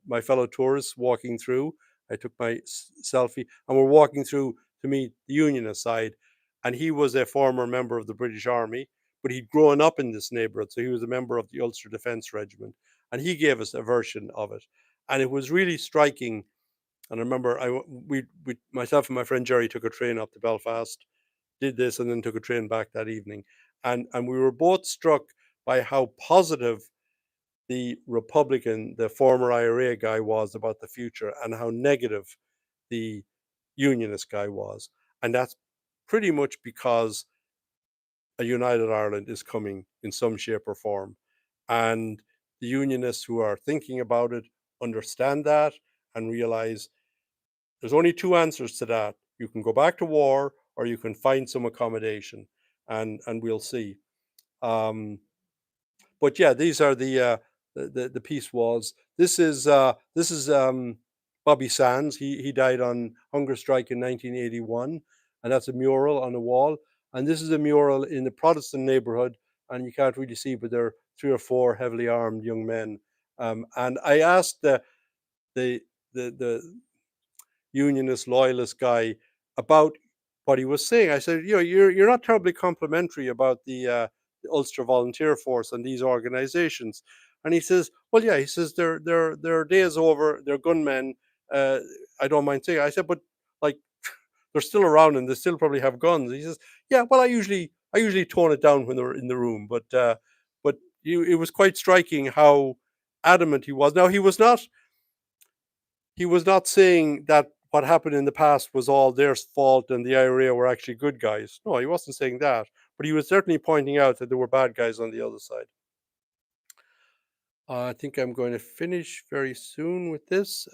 my fellow tourists walking through. I took my selfie, and we're walking through to meet the Unionist side, and he was a former member of the British Army, but he'd grown up in this neighborhood, so he was a member of the Ulster Defence Regiment, and he gave us a version of it, and it was really striking. And I remember we myself and my friend Jerry took a train up to Belfast, did this, and then took a train back that evening, and we were both struck by how positive the Republican, the former IRA guy was about the future, and how negative the Unionist guy was. And that's pretty much because a united Ireland is coming in some shape or form. And the Unionists who are thinking about it understand that and realize there's only two answers to that. You can go back to war or you can find some accommodation, and we'll see. Um, but yeah, these are the peace walls. This is Bobby Sands. He died on hunger strike in 1981, and that's a mural on a wall. And this is a mural in the Protestant neighborhood, and you can't really see, but there are 3 or 4 heavily armed young men. And I asked the the unionist loyalist guy about what he was saying. I said, you're not terribly complimentary about the Ulster Volunteer Force and these organizations. And he says, well, yeah, he says their day is over. They're gunmen. Uh, I don't mind saying. I said, but like they're still around and they still probably have guns. He says, yeah, well, I usually tone it down when they're in the room, but it was quite striking how adamant he was. Now he was not saying that what happened in the past was all their fault and the IRA were actually good guys. No, he wasn't saying that, but he was certainly pointing out that there were bad guys on the other side. I think I'm going to finish very soon with this.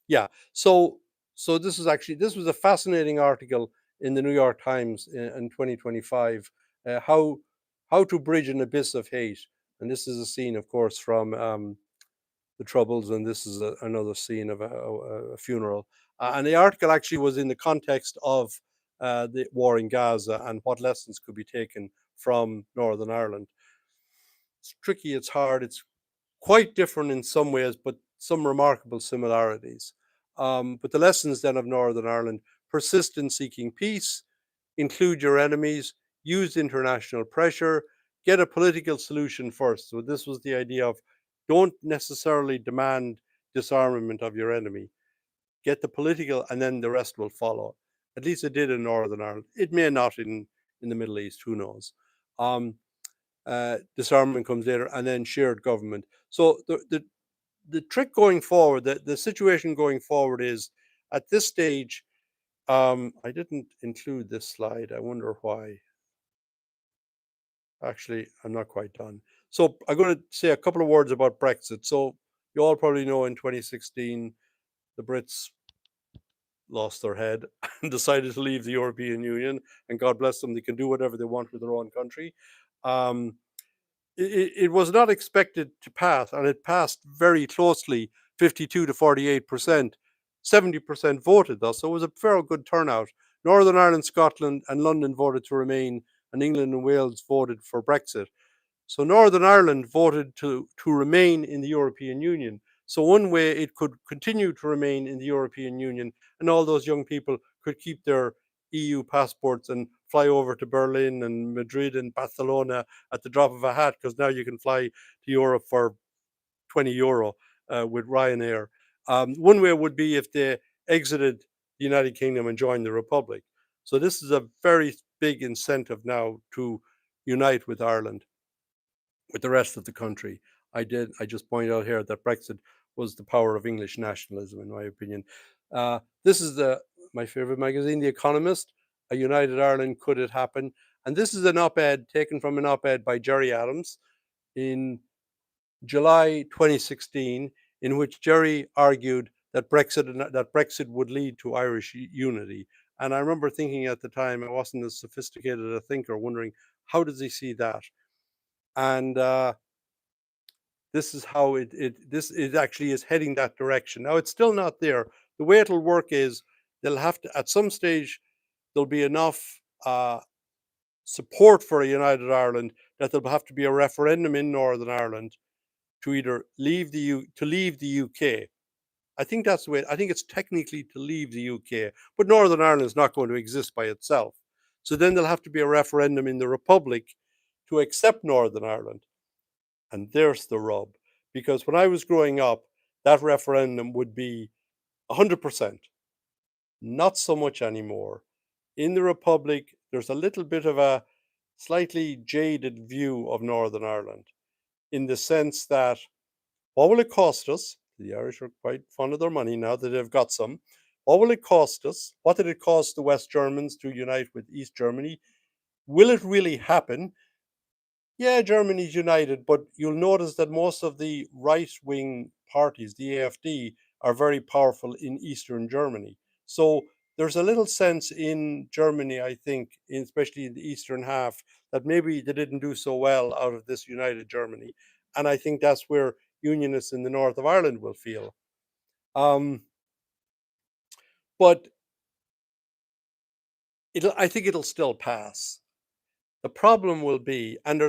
Yeah, so this was a fascinating article in the New York Times in 2025. How to bridge an abyss of hate, and this is a scene, of course, from the Troubles, and this is another scene of a funeral. And the article actually was in the context of the war in Gaza and what lessons could be taken from Northern Ireland. It's tricky, it's hard, it's quite different in some ways, but some remarkable similarities. But the lessons then of Northern Ireland: persist in seeking peace, include your enemies, use international pressure, get a political solution first. So this was the idea of don't necessarily demand disarmament of your enemy. Get the political and then the rest will follow. At least it did in Northern Ireland. It may not in the Middle East, who knows. Disarmament comes later, and then shared government. So the trick going forward, the situation going forward is at this stage, I didn't include this slide. I wonder why. Actually, I'm not quite done. So I'm going to say a couple of words about Brexit. So you all probably know in 2016, the Brits lost their head and decided to leave the European Union. And God bless them, they can do whatever they want with their own country. Um, it was not expected to pass, and it passed very closely, 52 to 48%. 70% voted, though, so it was a very good turnout. Northern Ireland, Scotland, and London voted to remain, and England and Wales voted for Brexit. So Northern Ireland voted to remain in the European Union. So one way it could continue to remain in the European Union, and all those young people could keep their EU passports and fly over to Berlin and Madrid and Barcelona at the drop of a hat, because now you can fly to Europe for €20 with Ryanair. One way would be if they exited the United Kingdom and joined the Republic. So this is a very big incentive now to unite with Ireland, with the rest of the country. I just point out here that Brexit was the power of English nationalism, in my opinion. This is my favorite magazine, The Economist. A united Ireland, could it happen? And this is an op-ed taken from an op-ed by Gerry Adams in July 2016, in which Gerry argued that Brexit would lead to Irish unity. And I remember thinking at the time, I wasn't as sophisticated a thinker, wondering how does he see that? And this is how it actually is heading that direction. Now it's still not there. The way it'll work is they'll have to, at some stage, there'll be enough support for a united Ireland that there'll have to be a referendum in Northern Ireland to either leave the UK. I think that's the way. I think it's technically to leave the UK, but Northern Ireland is not going to exist by itself. So then there'll have to be a referendum in the Republic to accept Northern Ireland. And there's the rub, because when I was growing up, that referendum would be 100%. Not so much anymore. In the Republic, there's a little bit of a slightly jaded view of Northern Ireland, in the sense that what will it cost us? The Irish are quite fond of their money now that they've got some. What will it cost us? What did it cost the West Germans to unite with East Germany? Will it really happen? Yeah, Germany's united, but you'll notice that most of the right wing parties, the AfD, are very powerful in Eastern Germany. So there's a little sense in Germany, I think, especially in the eastern half, that maybe they didn't do so well out of this united Germany. And I think that's where unionists in the north of Ireland will feel. Um, but I think it'll still pass. The problem will be, and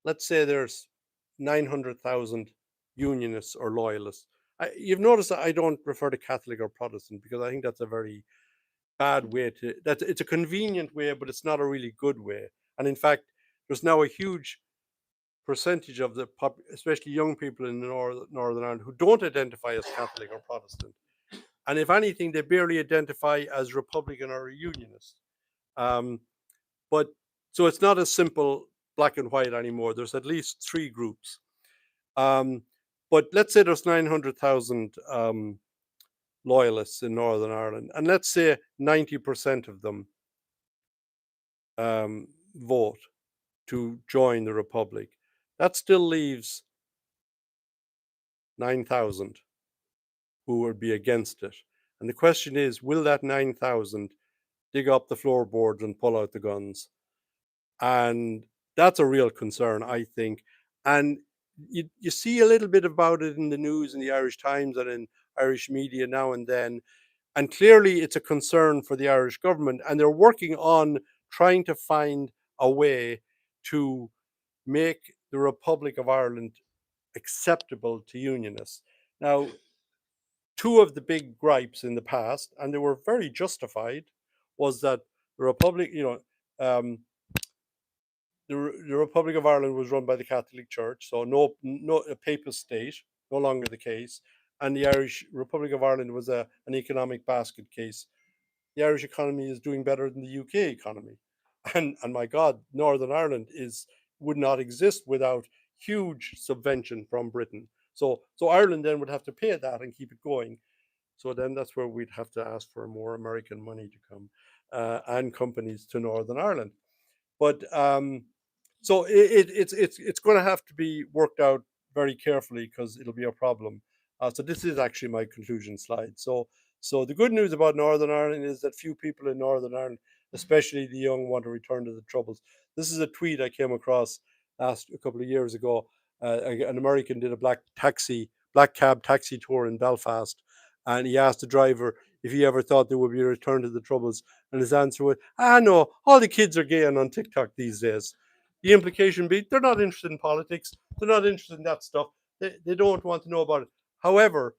let's say there's 900,000 unionists or loyalists. You've noticed that I don't refer to Catholic or Protestant because I think that's a very bad way it's a convenient way, but it's not a really good way. And in fact, there's now a huge percentage of especially young people in the Northern Ireland, who don't identify as Catholic or Protestant. And if anything, they barely identify as Republican or Unionist. Um, but so it's not as simple black and white anymore. There's at least three groups. But let's say there's 900,000 loyalists in Northern Ireland, and let's say 90% of them vote to join the Republic. That still leaves 9,000 who would be against it. And the question is, will that 9,000 dig up the floorboards and pull out the guns? And that's a real concern, I think. And you see a little bit about it in the news, in the Irish Times and in Irish media now and then. And clearly it's a concern for the Irish government. And they're working on trying to find a way to make the Republic of Ireland acceptable to unionists. Now, two of the big gripes in the past, and they were very justified, was that the Republic, the Republic of Ireland was run by the Catholic Church, so no a papist state, no longer the case, and the Irish Republic of Ireland was an economic basket case. The Irish economy is doing better than the UK economy, and my God, Northern Ireland would not exist without huge subvention from Britain. So Ireland then would have to pay that and keep it going. So then that's where we'd have to ask for more American money to come and companies to Northern Ireland. But so it's going to have to be worked out very carefully because it'll be a problem. So this is actually my conclusion slide. So the good news about Northern Ireland is that few people in Northern Ireland, especially the young, want to return to the Troubles. This is a tweet I came across a couple of years ago. An American did a black cab taxi tour in Belfast, and he asked the driver if he ever thought there would be a return to the Troubles, and his answer was, no, all the kids are gay and on TikTok these days. The implication being they're not interested in politics, they're not interested in that stuff, they don't want to know about it. However,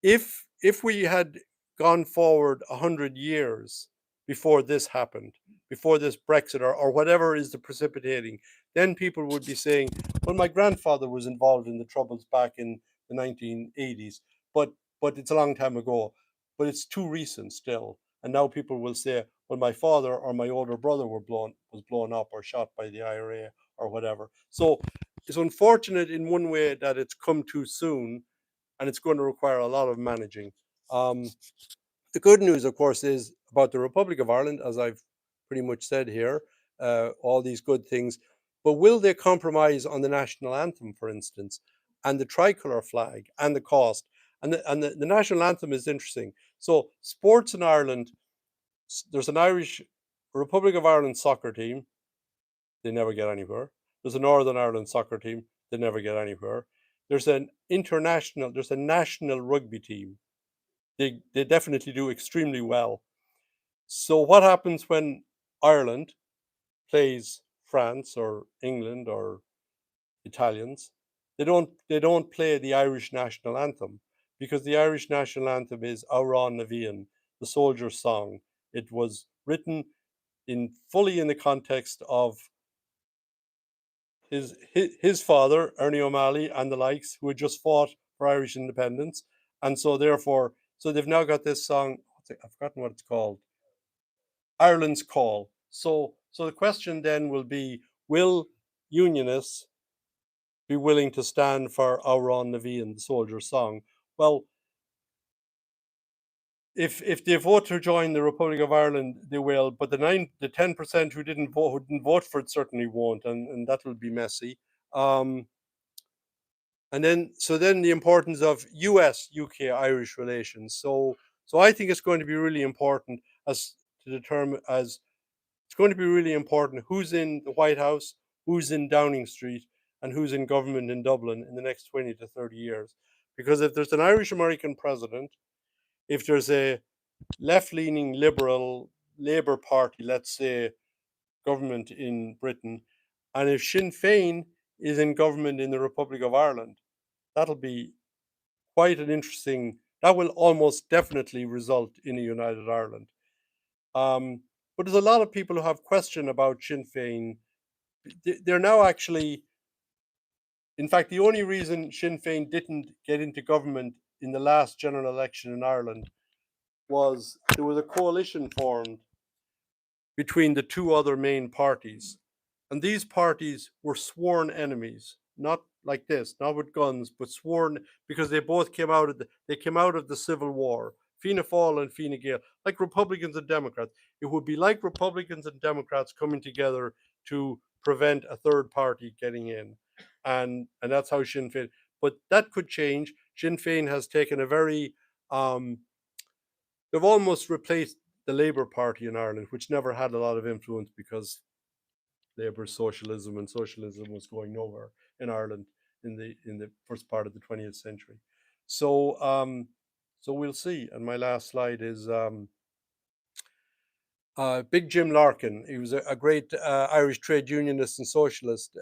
if we had gone forward 100 years before this happened, before this Brexit or whatever is the precipitating, then people would be saying, well, my grandfather was involved in the Troubles back in the 1980s, but it's a long time ago, but it's too recent still. And now people will say, well, my father or my older brother was blown up or shot by the IRA or whatever. So it's unfortunate in one way that it's come too soon, and it's going to require a lot of managing. The good news, of course, is about the Republic of Ireland, as I've pretty much said here, all these good things. But will they compromise on the national anthem, for instance, and the tricolour flag and the cost? And the national anthem is interesting. So sports in Ireland, there's an Irish Republic of Ireland soccer team. They never get anywhere. There's a Northern Ireland soccer team. They never get anywhere. There's a national rugby team. They definitely do extremely well. So what happens when Ireland plays France or England or Italians? They don't play the Irish national anthem, because the Irish national anthem is Amhrán na bhíonn, the soldier's song. It was written fully in the context of his father, Ernie O'Malley, and the likes, who had just fought for Irish independence. And so therefore, they've now got this song, I've forgotten what it's called, Ireland's Call. So So the question then will be, will unionists be willing to stand for Auron Navian, the soldier's song? Well, if they vote to join the Republic of Ireland, they will. But the 10% who didn't vote for it certainly won't, and that will be messy. And then the importance of U.S. UK Irish relations. So I think it's going to be really important it's going to be really important who's in the White House, who's in Downing Street, and who's in government in Dublin in the next 20 to 30 years. Because if there's an Irish American president, if there's a left-leaning liberal Labour Party, let's say, government in Britain, and if Sinn Féin is in government in the Republic of Ireland, that'll be quite an interesting. That will almost definitely result in a united Ireland. But there's a lot of people who have question about Sinn Féin. They're now actually, in fact, the only reason Sinn Féin didn't get into government in the last general election in Ireland was there was a coalition formed between the two other main parties. And these parties were sworn enemies, not like this, not with guns, but sworn, because they both came out of the Civil War, Fianna Fáil and Fine Gael, like Republicans and Democrats. It would be like Republicans and Democrats coming together to prevent a third party getting in. And that's how Sinn Féin, but that could change. Sinn Féin has taken a very, they've almost replaced the Labour Party in Ireland, which never had a lot of influence because Labour socialism was going nowhere in Ireland in the first part of the 20th century. So we'll see. And my last slide is Big Jim Larkin. He was a great Irish trade unionist and socialist.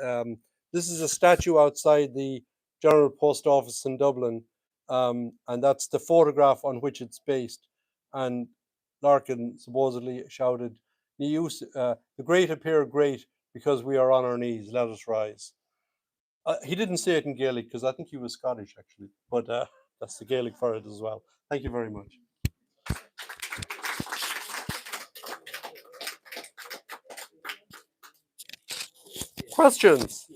This is a statue outside the General Post Office in Dublin, and that's the photograph on which it's based. And Larkin supposedly shouted, the great appear great because we are on our knees, let us rise. He didn't say it in Gaelic because I think he was Scottish actually, but that's the Gaelic for it as well. Thank you very much. Questions?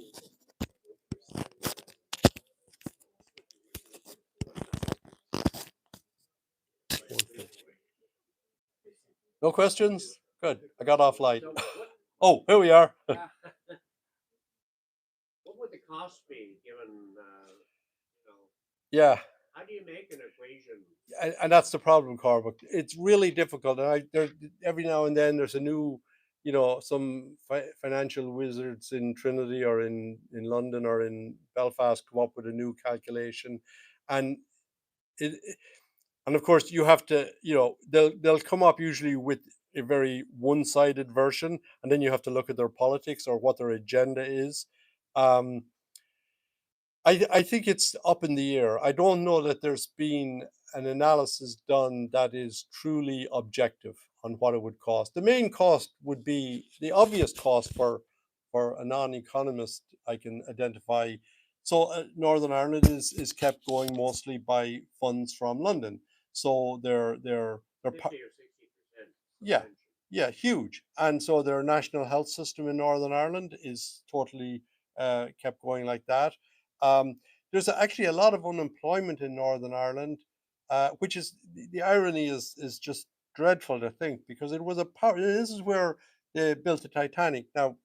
No questions? Good. I got off light. Oh, here we are. What would the cost be given, Yeah. how do you make an equation? And that's the problem, Cormac. It's really difficult. And every now and then there's a new, some financial wizards in Trinity or in London or in Belfast come up with a new calculation. And and of course you have to, they'll come up usually with a very one-sided version, and then you have to look at their politics or what their agenda is. I think it's up in the air. I don't know that there's been an analysis done that is truly objective on what it would cost. The main cost would be the obvious cost for a non-economist I can identify. So Northern Ireland is kept going mostly by funds from London. So they're 50 or 60%. yeah, huge. And so their national health system in Northern Ireland is totally kept going like that. There's actually a lot of unemployment in Northern Ireland, which is the irony is just dreadful to think, because it was a power. This is where they built the Titanic. Now,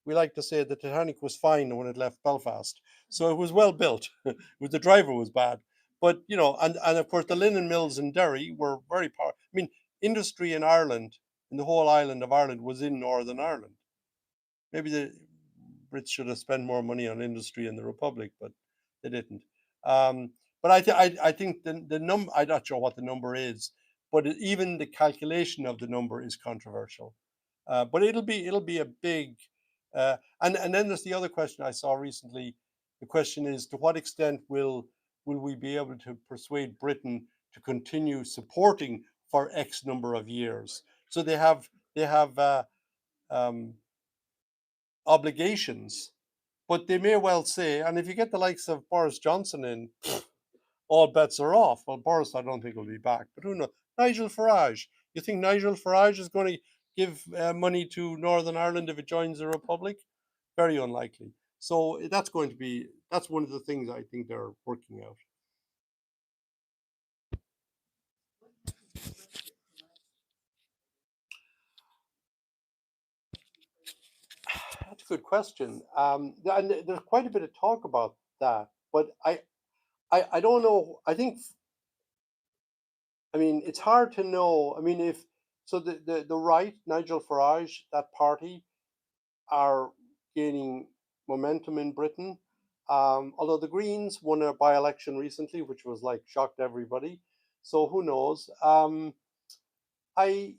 we like to say the Titanic was fine when it left Belfast, so it was well built. The driver was bad, but and of course the linen mills in Derry were very powerful. I mean, industry in Ireland, in the whole island of Ireland, was in Northern Ireland. Maybe the Brits should have spent more money on industry in the Republic, but they didn't. But I think the number, I'm not sure what the number is, but even the calculation of the number is controversial. But it'll be a big, and then there's the other question I saw recently. The question is, to what extent will we be able to persuade Britain to continue supporting for X number of years? So they have obligations, but they may well say, and if you get the likes of Boris Johnson in, all bets are off. Well, Boris, I don't think will be back, but who knows? Nigel Farage. You think Nigel Farage is going to give money to Northern Ireland if it joins the Republic? Very unlikely. So that's one of the things I think they're working out. That's a good question. And there's quite a bit of talk about that, but I don't know. I mean, it's hard to know. I mean, if so, the right, Nigel Farage, that party, are gaining momentum in Britain. Although the Greens won a by-election recently, which was like shocked everybody. So who knows? I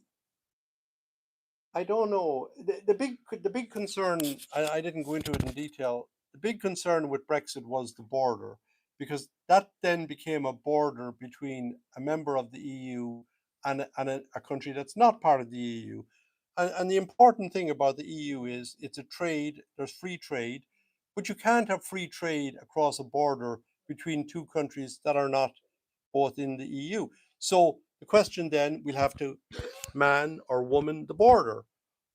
I don't know. The big concern, I didn't go into it in detail. The big concern with Brexit was the border, because that then became a border between a member of the EU and a country that's not part of the EU. And the important thing about the EU is it's a trade, there's free trade, but you can't have free trade across a border between two countries that are not both in the EU. So the question then, we'll have to man or woman the border.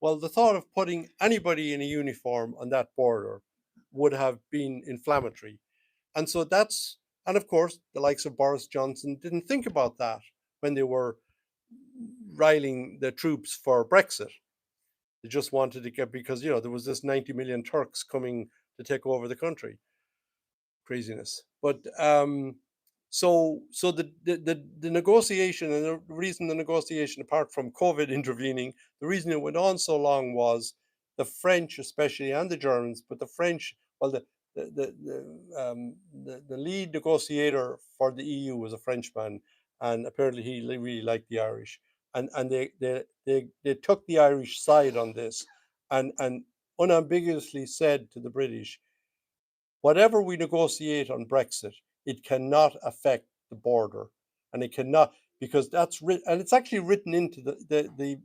Well, the thought of putting anybody in a uniform on that border would have been inflammatory. And so and of course, the likes of Boris Johnson didn't think about that when they were riling the troops for Brexit. They just wanted to get, because, there was this 90 million Turks coming to take over the country. Craziness. But so the negotiation, and the reason the negotiation, apart from COVID intervening, the reason it went on so long was the French, especially, and the Germans, but the French, well, the lead negotiator for the EU was a Frenchman, and apparently he really liked the Irish, and they took the Irish side on this, and unambiguously said to the British, whatever we negotiate on Brexit, it cannot affect the border, and it cannot, because that's written, and it's actually written into the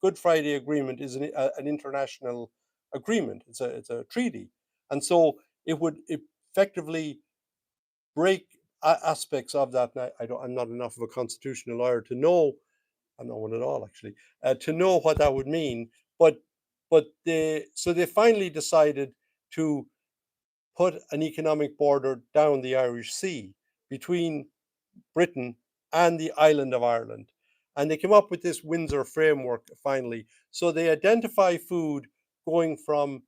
Good Friday Agreement is an international agreement. It's a treaty, and so it would effectively break aspects of that. Now, I'm not enough of a constitutional lawyer to know. I'm not one at all, actually, to know what that would mean. But they finally decided to put an economic border down the Irish Sea between Britain and the island of Ireland. And they came up with this Windsor framework finally. So they identify food going from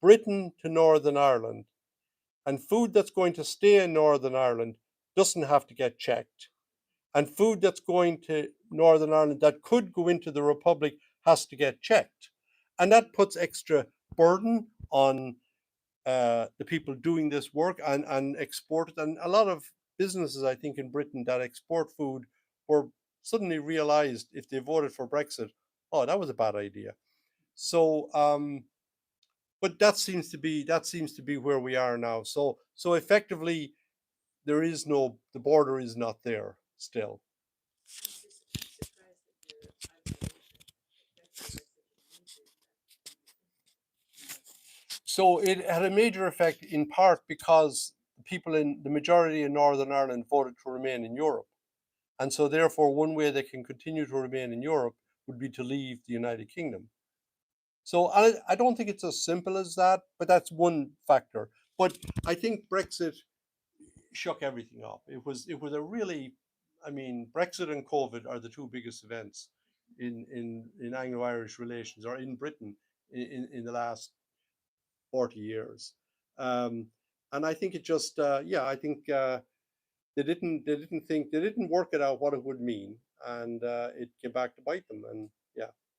Britain to Northern Ireland, and food that's going to stay in Northern Ireland doesn't have to get checked. And food that's going to Northern Ireland that could go into the Republic has to get checked. And that puts extra burden on the people doing this work and export it. And a lot of businesses, I think, in Britain that export food were suddenly realized, if they voted for Brexit, oh, that was a bad idea. So, but that seems to be where we are now. So effectively, the border is not there still. So it had a major effect, in part because the majority in Northern Ireland voted to remain in Europe. And so therefore, one way they can continue to remain in Europe would be to leave the United Kingdom. So I don't think it's as simple as that, but that's one factor. But I think Brexit shook everything up. It was a really, I mean, Brexit and COVID are the two biggest events in Anglo-Irish relations, or in Britain, in the last 40 years. And I think it just, I think they didn't work it out what it would mean, and it came back to bite them. And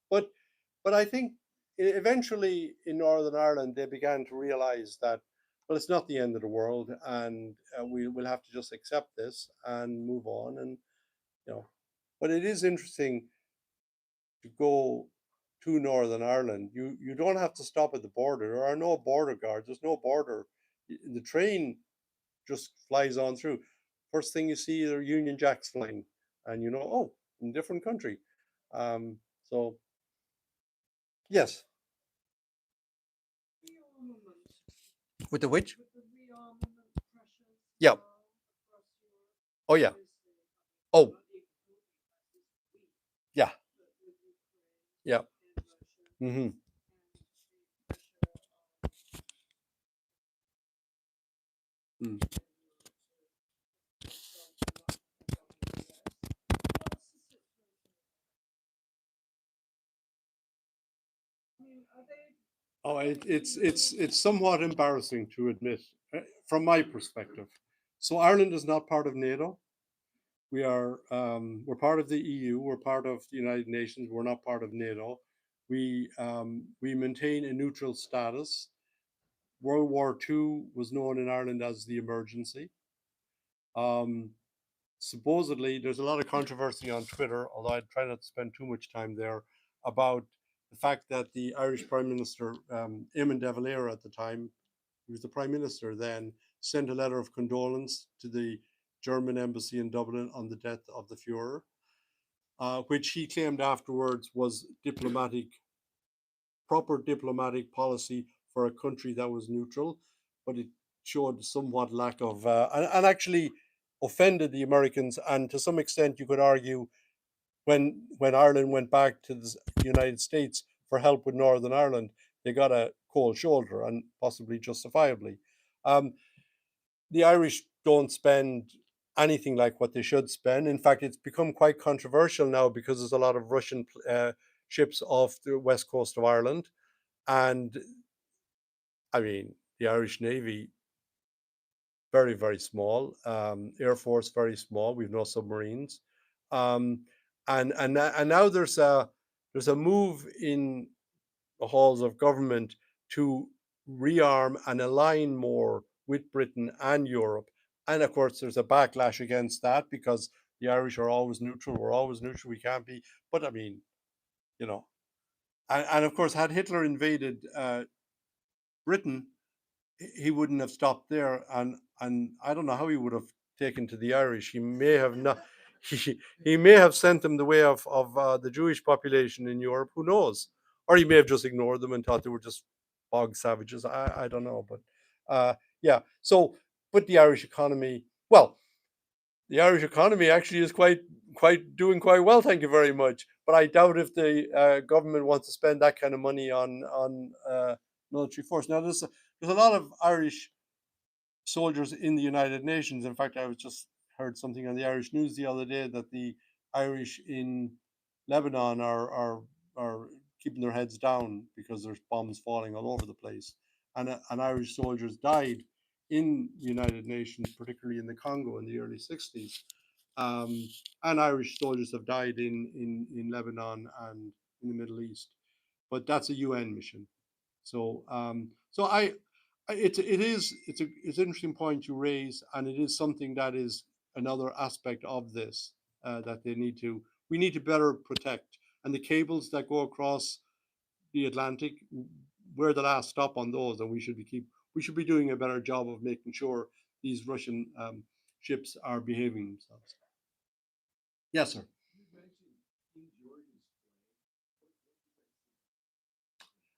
but I think eventually in Northern Ireland they began to realize that, well, it's not the end of the world, and we'll have to just accept this and move on. And but it is interesting to go to Northern Ireland. You don't have to stop at the border. There are no border guards. There's no border. The train just flies on through. First thing you see are Union Jacks flying, and oh, in a different country. So yes. With the which? Yeah. Oh yeah. Oh. Yeah. Yeah. Mm-hmm. Mm. Oh, it's somewhat embarrassing to admit, from my perspective. So Ireland is not part of NATO. We're part of the EU. We're part of the United Nations. We're not part of NATO. We maintain a neutral status. World War II was known in Ireland as the emergency. Um, Supposedly, there's a lot of controversy on Twitter, although I try not to spend too much time there, about the fact that the Irish Prime Minister, Eamon de Valera at the time, he was the Prime Minister then, sent a letter of condolence to the German embassy in Dublin on the death of the Fuhrer, which he claimed afterwards was proper diplomatic policy for a country that was neutral, but it showed somewhat lack of, and actually offended the Americans. And to some extent, you could argue when Ireland went back to the United States for help with Northern Ireland, they got a cold shoulder, and possibly justifiably. Um, the Irish don't spend anything like what they should spend. In fact, it's become quite controversial now because there's a lot of Russian ships off the west coast of Ireland. And I mean, the Irish Navy, very, very small. Air Force, very small. We've no submarines. And now there's a move in the halls of government to rearm and align more with Britain and Europe. And of course, there's a backlash against that because the Irish are always neutral. We're always neutral. We can't be. But I mean, you know, and of course, had Hitler invaded Britain, he wouldn't have stopped there, and I don't know how he would have taken to the Irish. He may have not. He may have sent them the way of the Jewish population in Europe. Who knows? Or he may have just ignored them and thought they were just bog savages. I don't know, but yeah. So, but the Irish economy, well, the Irish economy actually is doing quite well. Thank you very much. But I doubt if the government wants to spend that kind of money on military force. Now, there's a lot of Irish soldiers in the United Nations. In fact, I was just heard something on the Irish news the other day that the Irish in Lebanon are keeping their heads down because there's bombs falling all over the place, and Irish soldiers died in the United Nations, particularly in the Congo in the early 60s. And Irish soldiers have died in Lebanon and in the Middle East, but that's a UN mission. So it's an interesting point you raise, and it is something that is another aspect of this that we need to better protect. And the cables that go across the Atlantic, we're the last stop on those, and we should be doing a better job of making sure these Russian ships are behaving themselves. Yes, sir.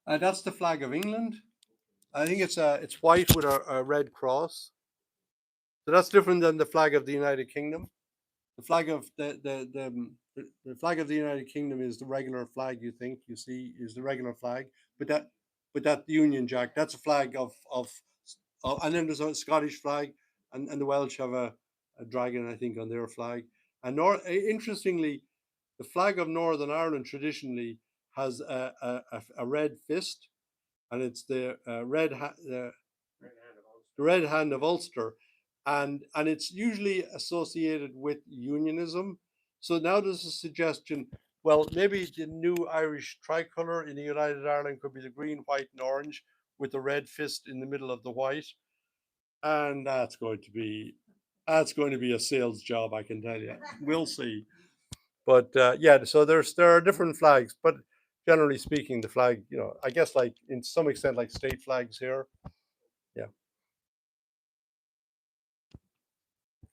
That's the flag of England. I think it's white with a red cross. So that's different than the flag of the United Kingdom. The flag of the flag of the United Kingdom is the regular flag you see is the regular flag, but that Union Jack, that's a flag of and then there's a Scottish flag, and the Welsh have a dragon, I think, on their flag. And interestingly, the flag of Northern Ireland traditionally has a red fist, and it's the red hand of Ulster, and it's usually associated with unionism. So now there's a suggestion. Well, maybe the new Irish tricolour in the United Ireland could be the green, white, and orange with the red fist in the middle of the white, and that's going to be a sales job, I can tell you. We'll see. But yeah, so there are different flags, but generally speaking, the flag, I guess, like in some extent, like state flags here. Yeah.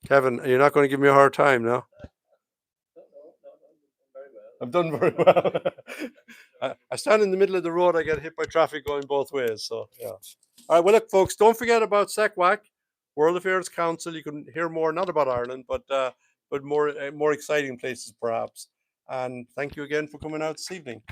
Kevin, you're not going to give me a hard time now. I've done very well. I stand in the middle of the road. I get hit by traffic going both ways. So yeah. All right. Well, look, folks, don't forget about SEWAC, World Affairs Council. You can hear more, not about Ireland, but more exciting places perhaps. And thank you again for coming out this evening.